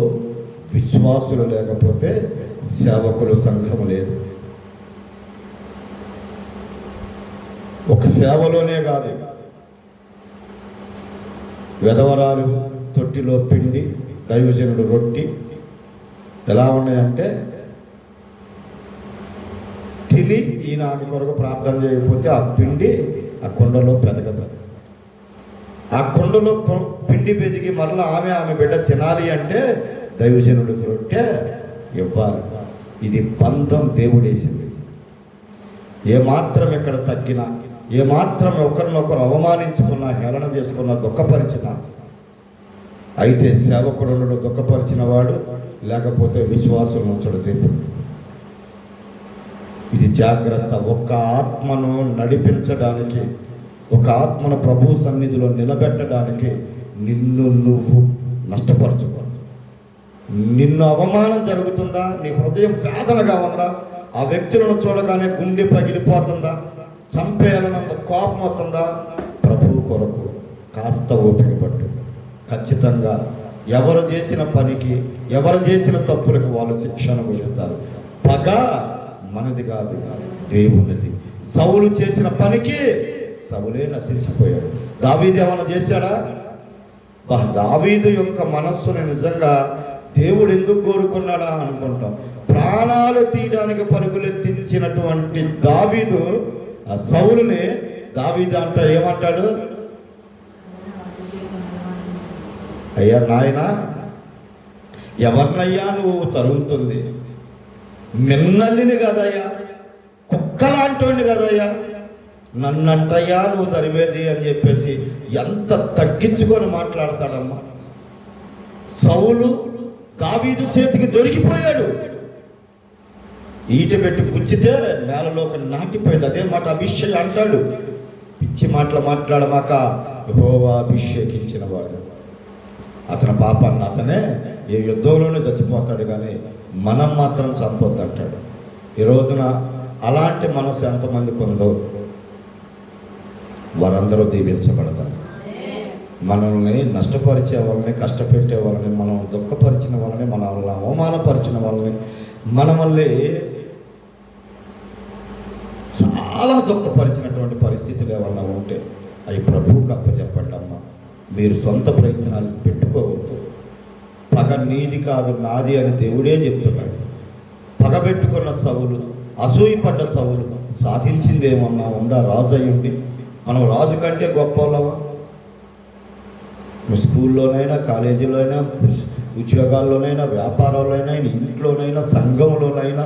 విశ్వాసులు లేకపోతే సేవకులు సంఘము లేదు. ఒక సేవలోనే కాదు, వెధవరాలు తొట్టిలో పిండి, దైవజనుడు రొట్టి ఎలా ఉన్నాయంటే తిని ఈయన ఆమె కొరకు ప్రార్థన చేయకపోతే ఆ పిండి ఆ కుండలో పెరగదు. ఆ కుండలో పిండి పెరిగి మరలా ఆమె బిడ్డ తినాలి అంటే దైవజనుడికి రొట్టె ఇవ్వాలి. ఇది బంధం దేవుడేసింది. ఏమాత్రం ఇక్కడ తగ్గినా, ఏమాత్రం ఒకరినొకరు అవమానించుకున్నా, హేళన చేసుకున్నా, దుఃఖపరిచినా, అయితే సేవకుడు దుఃఖపరిచిన వాడు, లేకపోతే విశ్వాసం ఉంచడు దేవుడు. ఇది జాగ్రత్త. ఒక ఆత్మను నడిపించడానికి, ఒక ఆత్మను ప్రభు సన్నిధిలో నిలబెట్టడానికి నిన్ను నువ్వు నష్టపరచుకో. నిన్ను అవమానం జరుగుతుందా? నీ హృదయం వేదనగా ఉందా? ఆ వ్యక్తులను చూడగానే గుండె పగిలిపోతుందా? చంపేయాలన్నంత కోపం వస్తుందా? ప్రభువు కొరకు కాస్త ఓపిక పట్టు. ఖచ్చితంగా ఎవరు చేసిన పనికి, ఎవరు చేసిన తప్పులకు వాళ్ళు శిక్ష అనుభవిస్తారు. పగ మనది కాదు, దేవునిది. సౌలు చేసిన పనికి సౌలే నశించిపోయాడు. దావీదు ఏమైనా చేశాడా? దావీదు యొక్క మనస్సుని నిజంగా దేవుడు ఎందుకు కోరుకున్నాడా అనుకుంటాం. ప్రాణాలు తీయడానికి పరుగులెత్తించినటువంటి దావీదు ఆ సౌలుని దావీదు అంటాడు, ఏమంటాడు? అయ్యా నాయన, ఎవరినయ్యా నువ్వు తరుగుతుంది? మిన్నల్లిని కదయ్యా, కుక్కలాంటోని కదయ్యా, నన్నంటయ్యా నువ్వు తరిమేది అని చెప్పేసి ఎంత తగ్గించుకొని మాట్లాడతాడమ్మా. సౌలు దావీదు చేతికి దొరికిపోయాడు. ఈట పెట్టి గుచ్చితే నేలలోకి నాటిపోయింది. అదే మాట అభిషేక్ అంటాడు. పిచ్చి మాటలు మాట్లాడమాక, యెహోవా అభిషేకించిన వాడు. అతని పాపాన్ని అతనే ఏ యుద్ధంలోనే చచ్చిపోతాడు, కానీ మనం మాత్రం చంపొద్దు అంటాడు. ఈ రోజున అలాంటి మనసు ఎంతమందికి ఉందో వారందరూ దీవించబడతారు. మనల్ని నష్టపరిచే వాళ్ళని, కష్టపెట్టే వాళ్ళని, మనం దుఃఖపరిచిన వాళ్ళని, మనల్ని అవమానపరిచిన వాళ్ళని, మనల్ని చాలా దుఃఖపరిచినటువంటి పరిస్థితులు ఏమన్నా ఉంటే అవి ప్రభువుకి అప్పచెప్పండి అమ్మా. మీరు సొంత ప్రయత్నాలు పెట్టుకోవద్దు. పగ నీది కాదు, నాది అని దేవుడే చెప్తున్నాడు. పగబెట్టుకున్న సౌలు, అసూయపడ్డ సౌలు సాధించింది ఏమన్నా ఉందా? రాజు అయ్యుండి మనం రాజు కంటే గొప్ప వాళ్ళవా? స్కూల్లోనైనా, కాలేజీలోనైనా, ఉద్యోగాల్లోనైనా, వ్యాపారాల్లోనైనా, ఇంట్లోనైనా, సంఘంలోనైనా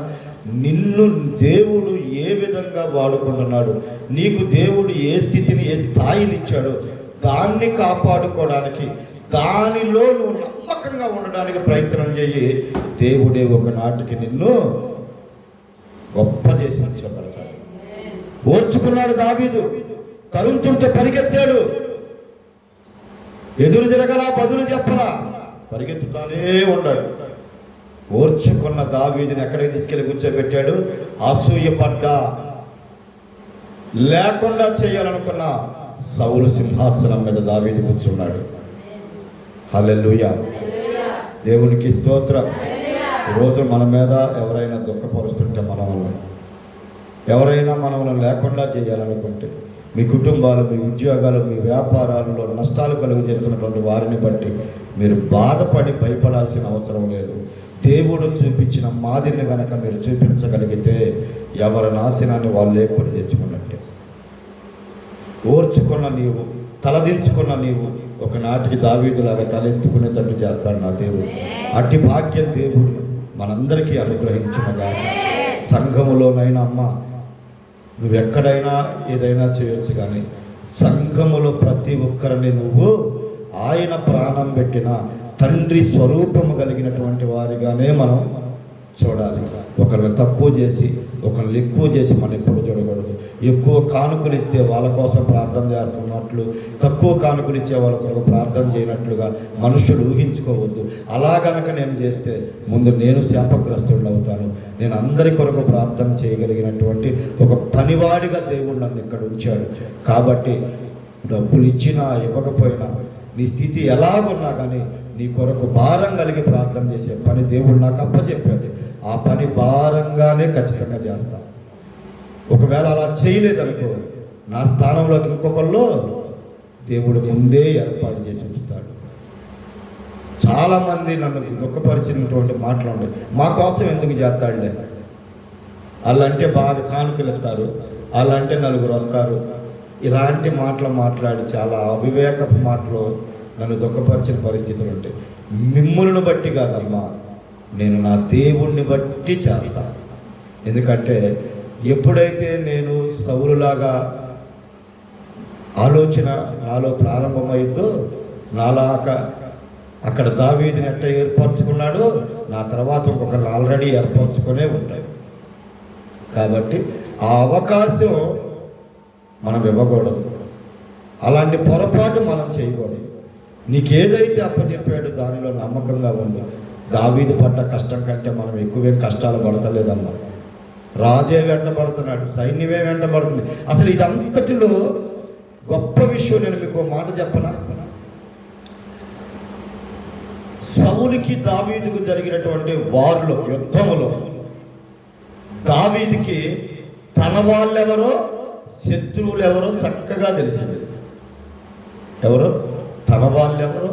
నిన్ను దేవుడు ఏ విధంగా వాడుకుంటున్నాడు, నీకు దేవుడు ఏ స్థితిని, ఏ స్థాయిని ఇచ్చాడో దాన్ని కాపాడుకోవడానికి, దానిలో నువ్వు నమ్మకంగా ఉండడానికి ప్రయత్నం చేయి. దేవుడే ఒకనాటికి నిన్ను గొప్ప చేసి ఉంచబడతాడు. ఓర్చుకున్నాడు దావీదు. తరుముతుంటే పరిగెత్తాడు. ఎదురు తిరగలా, బదులు చెప్పలా, పరిగెత్తుతానే ఉన్నాడు. ఓర్చుకున్న దావీదుని ఎక్కడికి తీసుకెళ్ళి కూర్చోబెట్టాడు? అసూయపడ్డా లేకుండా చేయాలనుకున్న సౌలు సింహాసనం మీద దావీదు కూర్చున్నాడు. హల్లెలూయా, దేవునికి స్తోత్రం. ఈరోజు మన మీద ఎవరైనా దుఃఖపరుస్తుంటే, ఎవరైనా మనల్ని లేకుండా చేయాలనుకుంటే, మీ కుటుంబాలు, మీ ఉద్యోగాలు, మీ వ్యాపారాలలో నష్టాలు కలుగు చేస్తున్నటువంటి వారిని బట్టి మీరు బాధపడి భయపడాల్సిన అవసరం లేదు. దేవుడు చూపించిన మాదిరిని కనుక మీరు చూపించగలిగితే ఎవరి నాశనాన్ని వాళ్ళే కొని తెచ్చుకున్నట్టే. ఓర్చుకున్న నీవు, తలదించుకున్న నీవు ఒకనాటికి దావీదులాగా తలెత్తుకునేటట్టు చేస్తాడు నా దేవుడు. అట్టి భాగ్యం దేవుడు మనందరికీ అనుగ్రహించునుగా. సంఘములోనైనా అమ్మ, నువ్వెక్కడైనా ఏదైనా చేయొచ్చు, కానీ సంఘములో ప్రతి ఒక్కరిని నువ్వు ఆయన ప్రాణం పెట్టిన తండ్రి స్వరూపము కలిగినటువంటి వారిగానే మనం చూడాలి. ఒకరిని తక్కువ చేసి, ఒకరిని ఎక్కువ చేసి మనం ఎప్పుడు చూడకూడదు. ఎక్కువ కానుకలు ఇస్తే వాళ్ళ కోసం ప్రార్థన చేస్తున్నట్లు, తక్కువ కానుకలు ఇచ్చే వాళ్ళ కొరకు ప్రార్థన చేయనట్లుగా మనుషులు ఊహించుకోవద్దు. అలా గనక నేను చేస్తే ముందు నేను శాపగ్రస్తుడు అవుతాను. నేను అందరి కొరకు ప్రార్థన చేయగలిగినటువంటి ఒక పనివాడిగా దేవుడు నన్ను ఇక్కడ ఉంచాడు. కాబట్టి డబ్బులు ఇచ్చినా ఇవ్వకపోయినా, నీ స్థితి ఎలాగున్నా కానీ నీ కొరకు భారం కలిగి ప్రార్థన చేసే పని దేవుడు నాకు అప్పచెప్పాడు. ఆ పని భారంగానే ఖచ్చితంగా చేస్తా. ఒకవేళ అలా చేయలేదనుకో, నా స్థానంలోకి ఇంకొకళ్ళు దేవుడు ముందే ఏర్పాటు చేసి ఉంచుతాడు. చాలామంది నన్ను దుఃఖపరిచినటువంటి మాటలు ఉన్నాయి. మా కోసం ఎందుకు చేస్తాడులే, వాళ్ళంటే బాగా కానుకలు ఇస్తారు, వాళ్ళంటే నలుగురు వస్తారు, ఇలాంటి మాటలు మాట్లాడి చాలా అవివేకపు మాటలు నన్ను దుఃఖపరిచిన పరిస్థితులు ఉంటాయి. మిమ్ములను బట్టి కాదమ్మా, నేను నా దేవుణ్ణి బట్టి చేస్తాను. ఎందుకంటే ఎప్పుడైతే నేను సౌలులాగా ఆలోచన నాలో ప్రారంభమైందో, నాలాగా అక్కడ దావీదుని ఎట్ట ఏర్పరచుకున్నాడో, నా తర్వాత ఇంకొకరు ఆల్రెడీ ఏర్పరచుకునే ఉంటాయి. కాబట్టి ఆ అవకాశం మనం ఇవ్వకూడదు. అలాంటి పొరపాటు మనం చేయకూడదు. నీకేదైతే అప్పచెప్పాడో దానిలో నమ్మకంగా ఉంది. దావీదు పడ్డ కష్టం కంటే మనం ఎక్కువే కష్టాలు పడతలేదమ్మా. రాజే వెంటబడుతున్నాడు, సైన్యమే వెంటబడుతుంది. అసలు ఇదంతటిలో గొప్ప విషయం నేను మీకు మాట చెప్పనా? సౌలుకి దావీదుకు జరిగినటువంటి వారులో, యుద్ధములో దావీదుకి తన వాళ్ళెవరో, శత్రువులు ఎవరో చక్కగా తెలిసింది. ఎవరో తన వాళ్ళెవరో,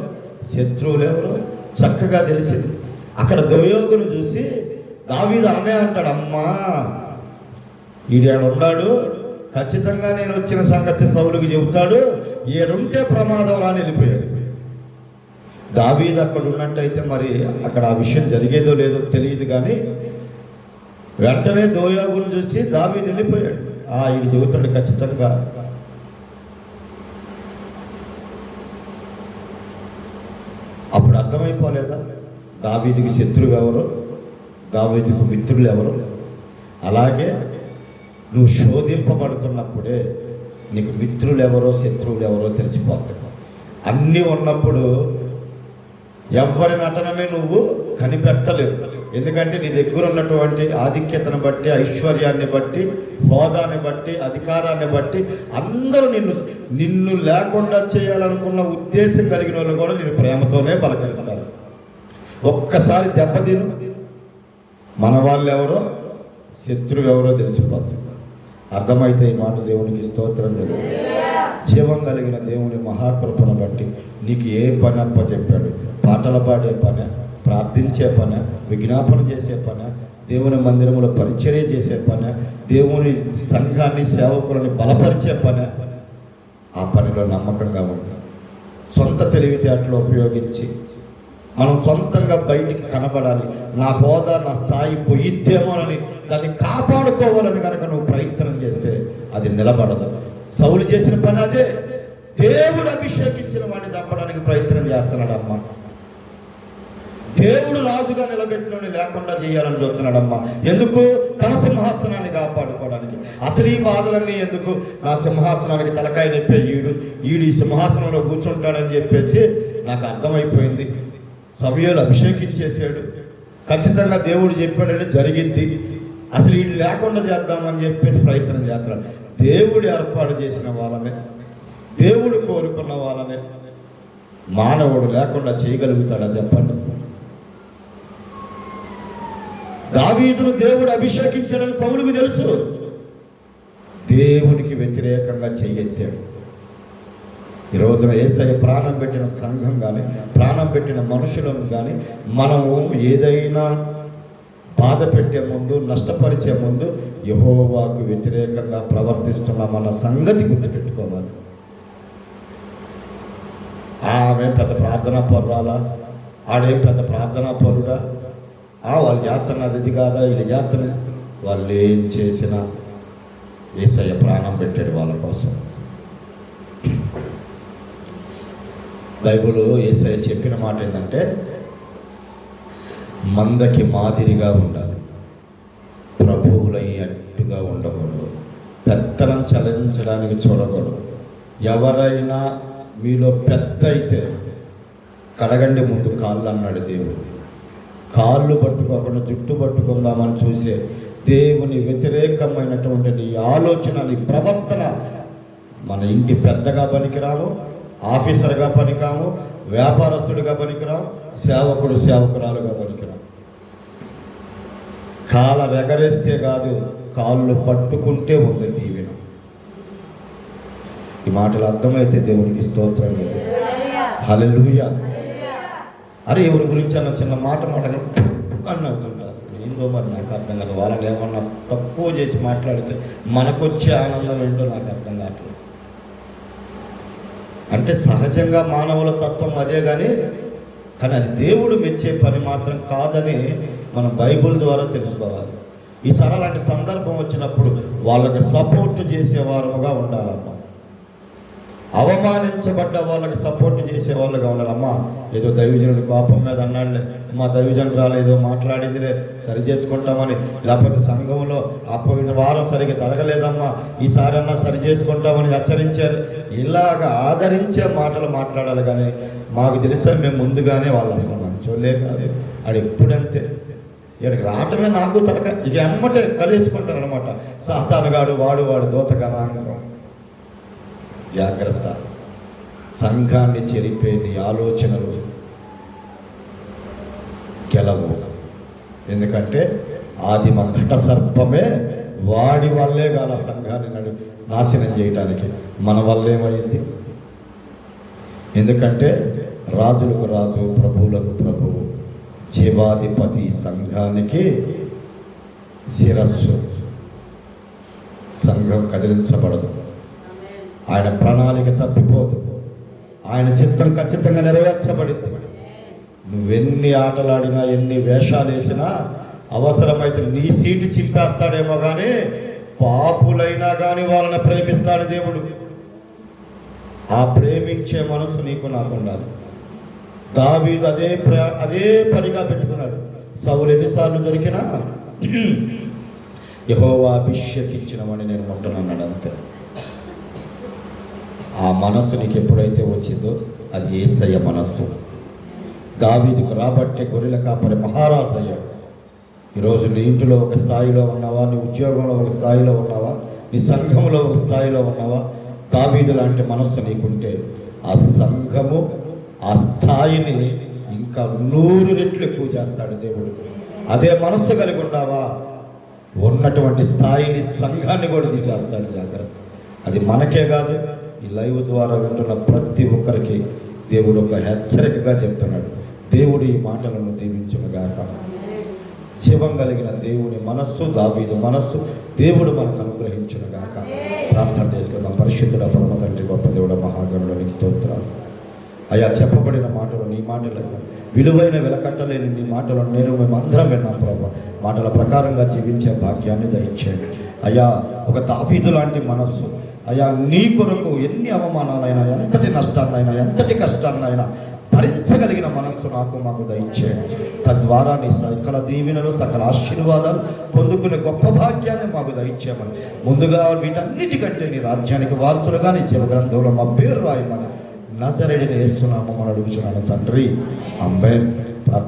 శత్రువులు ఎవరో చక్కగా తెలిసింది. అక్కడ దోయోగులు చూసి దావీదు అన్నే అంటాడు, అమ్మా ఈడేడు ఉన్నాడు, ఖచ్చితంగా నేను వచ్చిన సంగతి సౌలుకి చెబుతాడు, ఏడుంటే ప్రమాదం అని వెళ్ళిపోయాడు. దావీదు అక్కడ ఉన్నట్టయితే మరి అక్కడ ఆ విషయం జరిగేదో లేదో తెలియదు, కానీ వెంటనే దోయోగులు చూసి దావీదు వెళ్ళిపోయాడు. ఈడు చెబుతాడు ఖచ్చితంగా. అప్పుడు అర్థమైపోలేదా దావీదుకి శత్రువు ఎవరు, దావీదుకు మిత్రులు ఎవరు? అలాగే నువ్వు శోధింపబడుతున్నప్పుడే నీకు మిత్రులు ఎవరో, శత్రువులు ఎవరో తెలిసిపోతాయి. అన్నీ ఉన్నప్పుడు ఎవరి నటనని నువ్వు కనిపెట్టలేవు. ఎందుకంటే నీ దగ్గర ఉన్నటువంటి ఆధిక్యతను బట్టి, ఐశ్వర్యాన్ని బట్టి, హోదాన్ని బట్టి, అధికారాన్ని బట్టి అందరూ నిన్ను లేకుండా చేయాలనుకున్న ఉద్దేశం కలిగిన వాళ్ళు కూడా నేను ప్రేమతోనే పలకరిస్తారు. ఒక్కసారి దెబ్బతిను, మన వాళ్ళు ఎవరో, శత్రువు ఎవరో తెలిసిపోతుంది. అర్థమైతే ఈ మాట దేవునికి స్తోత్రం. లేదు జీవం కలిగిన దేవుని మహాకృపను బట్టి నీకు ఏ పని అప్ప చెప్పాడు? పాటలు పాడే పని, ప్రార్థించే పని, విజ్ఞాపన చేసే పని, దేవుని మందిరంలో పరిచర్య చేసే పని, దేవుని సంఘాన్ని, సేవకులను బలపరిచే పని, ఆ పనిలో నమ్మకంగా ఉంటా. సొంత తెలివితేటలు ఉపయోగించి మనం సొంతంగా బయటికి కనబడాలి, నా హోదా నా స్థాయి పోయిద్దేమోనని దాన్ని కాపాడుకోవాలని కనుక నువ్వు ప్రయత్నం చేస్తే అది నిలబడదు. సౌలు చేసిన పని అదే. దేవుడు అభిషేకించిన వాడిని చంపడానికి ప్రయత్నం చేస్తున్నాడమ్మా. దేవుడు రాజుగా నిలబెట్టుకొని లేకుండా చేయాలని చూస్తున్నాడమ్మా. ఎందుకు? తన సింహాసనాన్ని కాపాడుకోవడానికి. అసలు ఈ బాధలన్నీ ఎందుకు? నా సింహాసనానికి తలకాయ నొప్పే ఈడు ఈ సింహాసనంలో కూర్చుంటాడని చెప్పేసి నాకు అర్థమైపోయింది. సమయంలో అభిషేకించేసాడు, ఖచ్చితంగా దేవుడు చెప్పాడని జరిగింది. అసలు వీళ్ళు లేకుండా చేద్దామని చెప్పేసి ప్రయత్నం చేస్తున్నాడు. దేవుడు ఏర్పాటు చేసిన వాళ్ళనే, దేవుడు కోరుకున్న వాళ్ళనే మానవుడు లేకుండా చేయగలుగుతాడా చెప్పండి? దావీదును దేవుడు అభిషేకించాడని సౌలుకు తెలుసు. దేవునికి వ్యతిరేకంగా చెయ్యెత్తాడు. ఈ రోజున యేసయ్య ప్రాణం పెట్టిన సంఘం కానీ, ప్రాణం పెట్టిన మనుషులను కానీ మనము ఏదైనా బాధ పెట్టే ముందు, నష్టపరిచే ముందు యెహోవాకు వ్యతిరేకంగా ప్రవర్తిస్తున్నామన్న సంగతి గుర్తుపెట్టుకోవాలి. ఆమె పెద్ద ప్రార్థనా పరురాలా, ఆడేం పెద్ద ప్రార్థనా పరుడా, వాళ్ళు చేస్తున్నది ఇది కాదా, ఇది చేస్తున్నది. వాళ్ళు ఏం చేసినా యేసయ్య ప్రాణం పెట్టాడు వాళ్ళ కోసం. బైబిల్ యేసయ్య చెప్పిన మాట ఏంటంటే, మందకి మాదిరిగా ఉండాలి, ప్రభువులయ్యట్టుగా ఉండకూడదు, పెత్తనం చలించడానికి చూడకూడదు. ఎవరైనా మీలో పెద్ద అయితే కడగండి ముందు కాళ్ళు అన్నాడు దేవుడు. కాళ్ళు పట్టుకోకుండా జుట్టు పట్టుకుందామని చూసే దేవుని వ్యతిరేకమైనటువంటి నీ ఆలోచన, నీ ప్రవర్తన మన ఇంటి పెద్దగా పనికిరాము, ఆఫీసర్గా పనికిరాము, వ్యాపారస్తుడిగా పనికిరాము, సేవకురాలుగా పనికిరాము. కాళ్ళ ఎగరేస్తే కాదు, కాళ్ళు పట్టుకుంటే ఉంది దీవెన. ఈ మాటలు అర్థమైతే దేవునికి స్తోత్రం. హల్లెలూయా. అరే ఎవరి గురించి అన్న చిన్న మాట అన్నాడు, ఏందో మరి నాకు అర్థం కాదు. వాళ్ళని ఏమన్నా తక్కువ చేసి మాట్లాడితే మనకొచ్చే ఆనందం ఏంటో నాకు అర్థం కావట్లేదు. అంటే సహజంగా మానవుల తత్వం అదే, కానీ అది దేవుడు మెచ్చే పని మాత్రం కాదని మనం బైబిల్ ద్వారా తెలుసుకోవాలి. ఈసారి అలాంటి సందర్భం వచ్చినప్పుడు వాళ్ళకి సపోర్ట్ చేసేవారుగా ఉండాలమ్మా. అవమానించబడ్డ వాళ్ళకి సపోర్ట్ చేసే వాళ్ళుగా ఉండాలమ్మా. ఏదో దైవజనుడి కోపం మీద అన్నాడులే, మా దైవజనురాలు ఏదో మాట్లాడిందిలే, సరి చేసుకుంటామని, లేకపోతే సంఘంలో పోయిన వారం సరిగ్గా జరగలేదమ్మా, ఈసారన్నా సరి చేసుకుంటామని హెచ్చరించారు. ఇలాగ ఆదరించే మాటలు మాట్లాడాలి. కానీ మాకు తెలిసా మేము ముందుగానే వాళ్ళు అసలు మంచోళ్ళే కాదు, ఆడు ఎప్పుడంతే ఇక్కడికి రావటమే నాకు తలక ఇక అమ్మటే కలిసుకుంటారు అనమాట. సాతానుగాడు వాడు దోతగనాంగం. జాగ్రత్త. సంఘాన్ని చెరిపే నీ ఆలోచనలు గెలవు. ఎందుకంటే ఆదిమ ఘట సర్పమే వాడి వల్లే కాల సంఘాన్ని నాశనం చేయటానికి. మన వల్లేమైంది? ఎందుకంటే రాజులకు రాజు, ప్రభువులకు ప్రభువు, జీవాధిపతి సంఘానికి శిరస్సు. సంఘం కదిలించబడదు, ఆయన ప్రణాళిక తప్పిపోదు, ఆయన చిత్తం ఖచ్చితంగా నెరవేర్చబడింది. నువ్వెన్ని ఆటలాడినా, ఎన్ని వేషాలు వేసినా, అవసరమైతే నీ సీటు చింపేస్తాడేమో కానీ పాపులైనా కానీ వాళ్ళని ప్రేమిస్తాడు దేవుడు. ఆ ప్రేమించే మనసు నీకు నాకు ఉండాలి. దావీదు అదే పనిగా పెట్టుకున్నాడు. సౌలు ఎన్నిసార్లు దొరికినా యెహోవా అభిషేకించినవని నేను ఉంటున్నాడు అంతే. ఆ మనస్సు నీకు ఎప్పుడైతే వచ్చిందో అది యేసయ్య మనస్సు. దావీదుకు రాబట్టే గొర్రెల కాపరి మహారాజు అయ్యాడు. ఈరోజు నీ ఇంటిలో ఒక స్థాయిలో ఉన్నావా, నీ ఉద్యోగంలో ఒక స్థాయిలో ఉన్నావా, నీ సంఘంలో ఒక స్థాయిలో ఉన్నావా, దావీదు లాంటి మనస్సు నీకుంటే ఆ సంఘము ఆ స్థాయిని ఇంకా 100 రెట్లు ఎక్కువ చేస్తాడు దేవుడు. అదే మనస్సు కలిగి ఉన్నావా, ఉన్నటువంటి స్థాయిని, సంఘాన్ని కూడా తీసేస్తాడు. జాగ్రత్త. అది మనకే కాదు, ఈ లైవ్ ద్వారా వింటున్న ప్రతి ఒక్కరికి దేవుడు ఒక హెచ్చరికగా చెప్తున్నాడు. దేవుడు ఈ మాటలను దీవించునుగాక. జీవం కలిగిన దేవుని మనస్సు, దావీదు మనస్సు దేవుడు మనకు అనుగ్రహించునుగాక. ప్రార్థన చేసుకుందాం. పరిశుద్ధుడ పరమ తండ్రి, గొప్ప దేవుడ, మహాగణునికి స్తోత్రాలు. అయ్యా చెప్పబడిన మాటలు నీ మాటలు విలువైన వెలకట్టలేని నీ మాటలు మేమందరం విన్నాం ప్రభా. మాటల ప్రకారంగా జీవించే భాగ్యాన్ని దయచేయండి అయ్యా. ఒక దావీదు లాంటి మనస్సు అయ్యా, నీ కొరకు ఎన్ని అవమానాలైనా, ఎంతటి నష్టాన్నైనా, ఎంతటి కష్టాన్నైనా భరించగలిగిన మనస్సు మాకు దయచేయండి. తద్వారా నీ సకల దీవెనలు, సకల ఆశీర్వాదాలు పొందుకునే గొప్ప భాగ్యాన్ని మాకు దయచేయమని, ముందుగా వీటన్నిటికంటే నీ రాజ్యానికి వారసులుగా నీ జీవ గ్రంథంలో మా పేరు రాయమని నజరేయుడైన యేసు నామమున అడుగుచున్నాను తండ్రి. ఆమేన్.